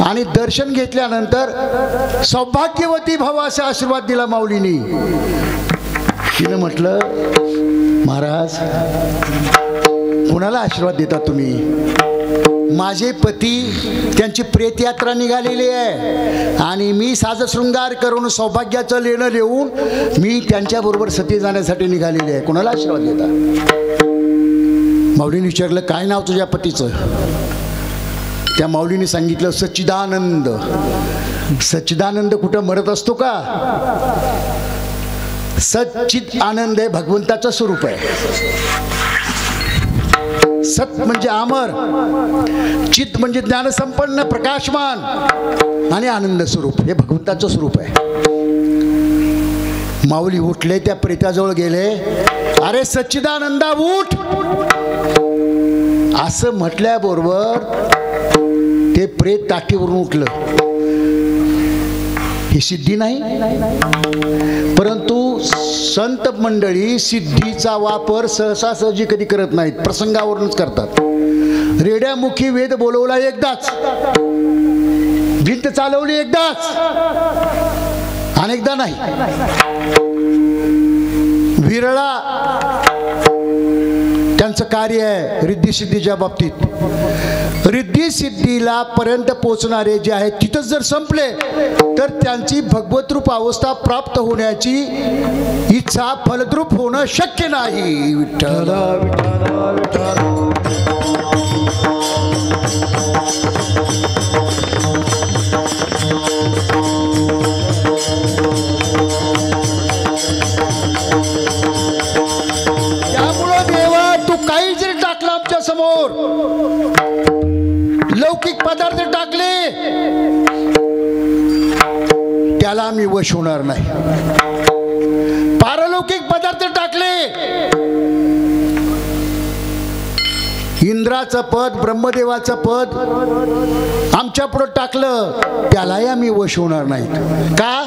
आणि दर्शन घेतल्यानंतर सौभाग्यवती भाव असा आशीर्वाद दिला माऊलींनी. तिनं म्हटलं, महाराज कुणाला आशीर्वाद देता तुम्ही? माझे पती त्यांची प्रेतयात्रा निघालेली आहे आणि मी साजशृंगार करून सौभाग्याचं लेणं लिहून मी त्यांच्याबरोबर सती जाण्यासाठी निघालेले आहे. कुणाला आशीर्वाद देता? माऊलीने विचारलं, काय नाव तुझ्या पतीचं? त्या माऊलीने सांगितलं, सच्चिदानंद. सच्चिदानंद कुठं मरत असतो का? सच्चित आनंद हे भगवंताचं स्वरूप आहे. सत म्हणजे अमर, चित म्हणजे ज्ञानसंपन्न प्रकाशमान आणि आनंद स्वरूप हे भगवंताचं स्वरूप आहे. माऊली उठले, त्या प्रेताजवळ गेले. अरे सच्चिदानंदा उठ असं म्हटल्याबरोबर ते प्रेत ताटीवरून उठलं. ही सिद्धी नाही, परंतु संत मंडळी सिद्धीचा वापर सहजासहजी कधी करत नाहीत, प्रसंगावरूनच करतात. रेड्यामुखी वेद बोलवला एकदाच, भिंत चालवली एकदाच, अनेकदा नाही. विरळा त्यांचं कार्य आहे रिद्धी सिद्धीच्या बाबतीत. रिद्धी सिद्धीला पर्यंत पोचणारे जे आहेत तिथंच जर संपले तर त्यांची भगवतरूप अवस्था प्राप्त होण्याची इच्छा फलद्रूप होणं शक्य नाही. विठ्ठल त्यामुळं देवा तू काही जरी टाकलं आमच्या समोर, लौकिक पदार्थ टाकले, त्याला आम्ही वश होणार नाही. पारलौकिक पदार्थ टाकले, इंद्राचं पद, ब्रह्मदेवाचं पद आमच्या पुढे टाकलं, त्यालाही आम्ही वश होणार नाही. का?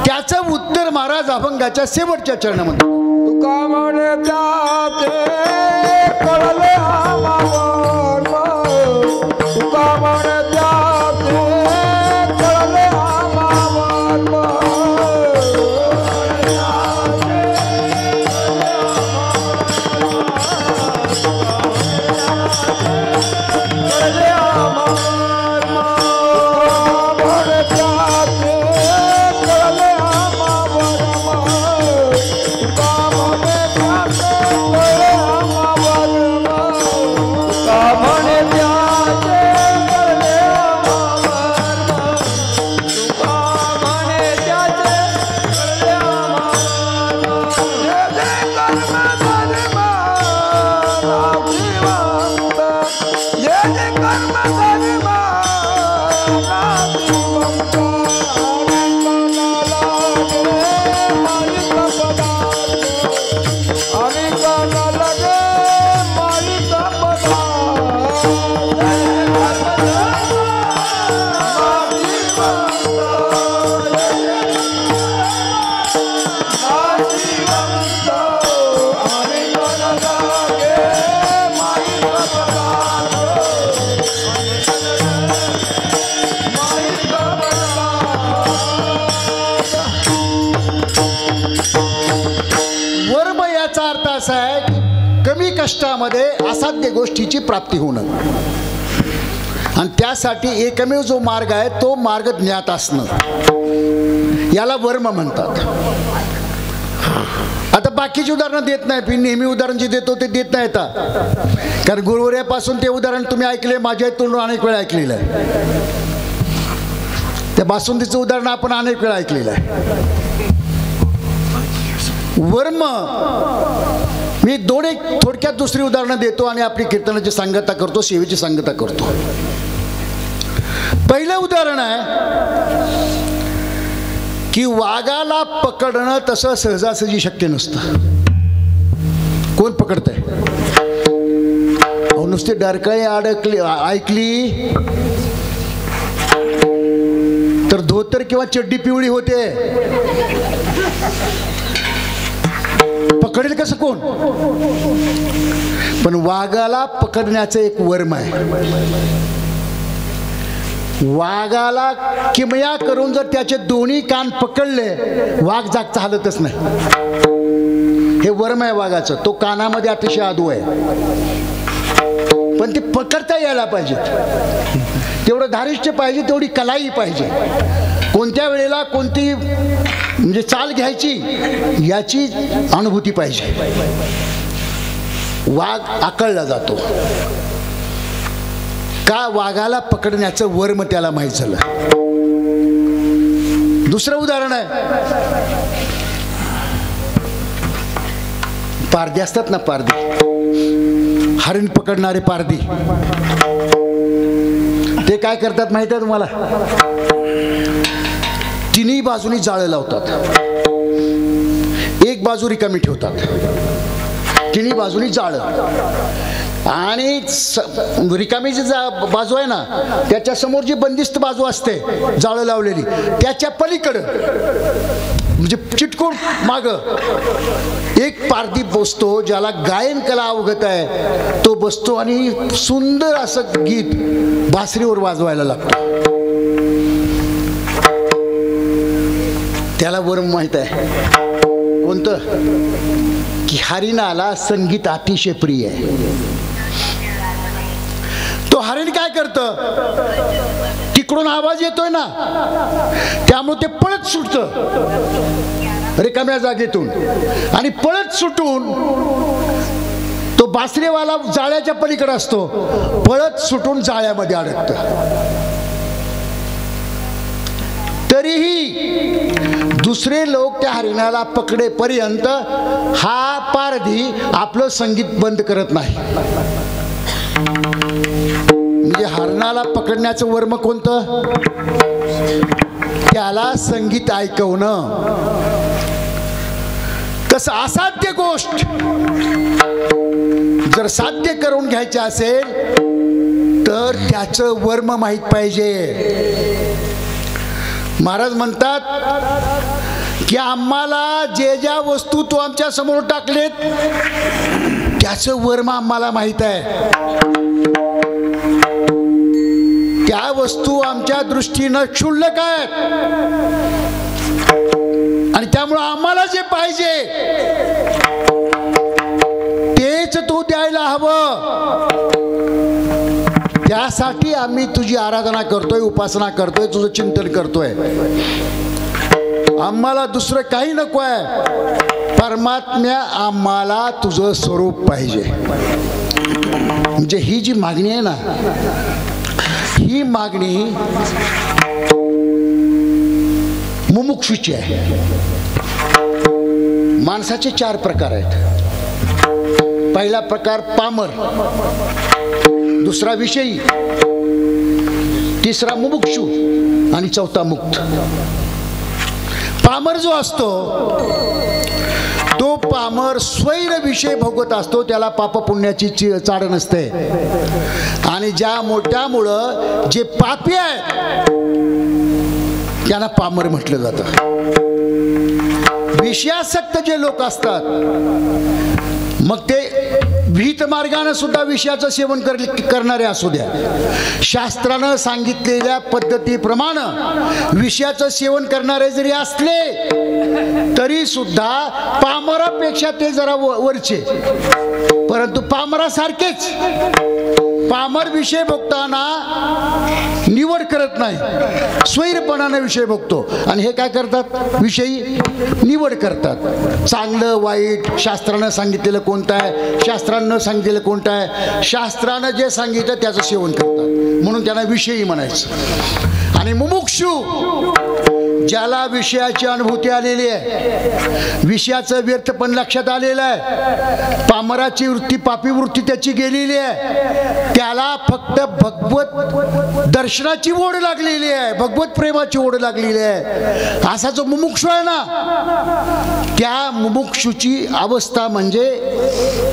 त्याचं उत्तर महाराज अभंगाच्या शेवटच्या चरणामध्ये. तुका म्हणे त्याचे कळले आम्हावर, तुका म्हणे त्याचे कळले आम्हावर. कष्टामध्ये असाध्य गोष्टीची प्राप्ती होणं, आणि त्यासाठी एकमेव जो मार्ग आहे तो मार्ग ज्ञात असणं, याला वर्म म्हणतात. आता बाकीची उदाहरणं देत नाही, मी नेहमी उदाहरण जे देतो ते देत नाही आता, कारण गुरुवर्यापासून ते उदाहरण तुम्ही ऐकले, माझ्या तोंडून अनेक वेळा ऐकलेलं आहे. त्या बासुंदीचं उदाहरण आपण अनेक वेळा ऐकलेलं आहे. वर्म मी एक थोडक्यात दुसरी उदाहरणं देतो आणि आपली कीर्तनाची सांगता करतो, सेवेची सांगता करतो. पहिलं उदाहरण आहे की वाघाला पकडणं तसं सहजासहजी शक्य नसतं. कोण पकडतंय? नुसते डरकाळी अडकली ऐकली तर धोतर किंवा चड्डी पिवळी होते. पकडेल कसं कोण? पण वाघाला पकडण्याचं एक वर्म आहे. वाघाला किमया करून जर त्याचे दोन्ही कान पकडले वाघ जागचा हालतच नाही. हे वर्म आहे वाघाचं. तो कानामध्ये अतिशय आदू आहे. पण ते पकडता यायला पाहिजे. तेवढं धारिष्ट्य पाहिजे, तेवढी कलाही पाहिजे. कोणत्या वेळेला कोणती म्हणजे चाल घ्यायची याची अनुभूती पाहिजे. वाघ आकळला जातो का? वाघाला पकडण्याचं वर्म त्याला माहीत झालं. दुसरं उदाहरण आहे, पारधी असतात ना, पारधी, हरिण पकडणारे पारधी. ते काय करतात माहिती आहे तुम्हाला? तिन्ही बाजूनी जाळं लावतात. एक बाजू रिकामी ठेवतात, तिन्ही बाजूनी जाळं. आणि रिकामी जी बाजू आहे ना त्याच्या समोर जी बंदिस्त बाजू असते जाळं लावलेली, त्याच्या पलीकडं म्हणजे चिटकून माग एक पारधी बसतो, ज्याला गायन कला अवगत आहे. तो बसतो आणि सुंदर असं गीत बासरीवर वाजवायला लागतो. त्याला वर्म माहित आहे कोणतं? की हरिणाला संगीत अतिशय प्रिय आहे. तो हरिण काय करतं? तिकडून आवाज येतोय ना, त्यामुळे ते पळत सुटतं रिकाम्या जागेतून. आणि पळत सुटून तो बासरीवाला जाळ्याच्या पलीकडे असतो, पळत सुटून जाळ्यामध्ये अडकतं. तरीही दुसरे लोक त्या हरिणाला पकडेपर्यंत हा पारधी आपलं संगीत बंद करत नाही. म्हणजे हरणाला पकडण्याचं वर्म कोणतं? त्याला संगीत ऐकवणं. कसं असाध्य गोष्ट जर साध्य करून घ्यायची असेल तर त्याचं वर्म माहित पाहिजे. महाराज म्हणतात की आम्हाला जे ज्या वस्तू तू आमच्या समोर टाकलेत त्याचं वर्म आम्हाला माहित आहे. त्या वस्तू आमच्या दृष्टीनं क्षुल्लक आहेत आणि त्यामुळं आम्हाला जे पाहिजे तेच तू द्यायला हवं. त्यासाठी आम्ही तुझी आराधना करतोय, उपासना करतोय, तुझं चिंतन करतोय. आम्हाला दुसरं काही नको आहे. परमात्म्या आम्हाला तुझं स्वरूप पाहिजे. म्हणजे ही जी मागणी आहे ना, ही मागणी मुमुक्षुची आहे. माणसाचे 4 प्रकार आहेत. पहिला प्रकार पामर, दुसरा विषयी, तिसरा मुमुक्षु आणि चौथा मुक्त. पामर जो असतो तो पामर स्वैर विषय भोगत असतो, त्याला पाप पुण्याची चाड नसते. आणि ज्या मोठ्यामुळं जे पापी आहेत त्यांना पामर म्हटलं जातं. विषयासक्त जे लोक असतात मग ते विहित मार्गाने सुद्धा विषयाचं सेवन करणारे असू द्या, शास्त्रानं सांगितलेल्या पद्धतीप्रमाणे विषयाचं सेवन करणारे जरी असले तरी सुद्धा पामरापेक्षा ते जरा वरचे. परंतु पामरासारखेच पामर विषय भोगताना निवड करत नाही, स्वैरपणाने विषय भोगतो. आणि हे काय करतात? विषयी निवड करतात. चांगलं वाईट शास्त्रानं सांगितलेलं कोणतं आहे, शास्त्रानं सांगितलेलं कोणतं आहे, शास्त्रानं जे सांगितलं त्याचं सेवन करतात. म्हणून त्यांना विषयी म्हणायचं. आणि मुमुक्षू ज्याला विषयाची अनुभूती आलेली आहे, विषयाचं व्यर्थ पण लक्षात आलेलं आहे, पामराची वृत्ती पापी वृत्ती त्याची गेलेली आहे, त्याला फक्त भगवत दर्शनाची ओढ लागलेली आहे, भगवत प्रेमाची ओढ लागलेली आहे. असा जो मुमुक्षू आहे ना, त्या मुमुक्षूची अवस्था म्हणजे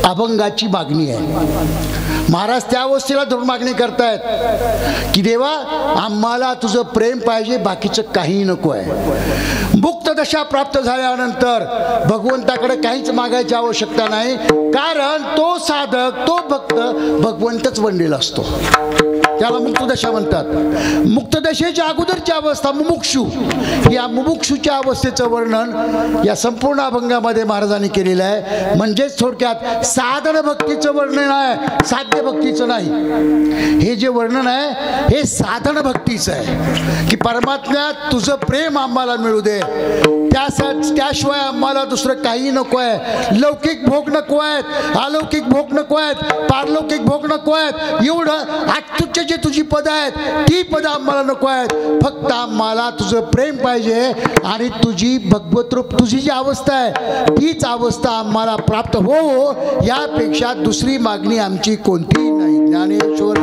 अभंगाची मागणी आहे. महाराज त्या अवस्थेला धरून मागणी करतायत की देवा आम्हाला तुझं प्रेम पाहिजे, बाकीचं काही नको आहे. मुक्त दशा प्राप्त झाल्यानंतर भगवंताकडे काहीच मागायची आवश्यकता नाही, कारण तो साधक तो भक्त भगवंतच बनलेला असतो. त्याला मुक्तदशा म्हणतात. मुक्तदशेच्या अगोदरची अवस्था मुमुक्षू, या मुमुक्षूच्या अवस्थेचं वर्णन या संपूर्ण अभंगामध्ये महाराजांनी केलेलं आहे. म्हणजेच थोडक्यात साधन भक्तीचं वर्णन आहे, साध्य भक्तीचं नाही. हे जे वर्णन आहे हे साधन भक्तीचं आहे की परमात्म्या तुझं प्रेम आम्हाला मिळू दे, त्याशिवाय आम्हाला दुसरं काही नको आहे. लौकिक भोग नको आहेत, अलौकिक भोग नको आहेत, पारलौकिक भोग नको आहेत. एवढं आत्तुच्च जे तुझी पदं आहेत ती पदं आम्हाला नको आहेत. फक्त आम्हाला तुझं प्रेम पाहिजे आणि तुझी भगवत रूप तुझी जी अवस्था आहे तीच अवस्था आम्हाला प्राप्त हो, यापेक्षा दुसरी मागणी आमची कोणतीही नाही. ज्ञानेश्वर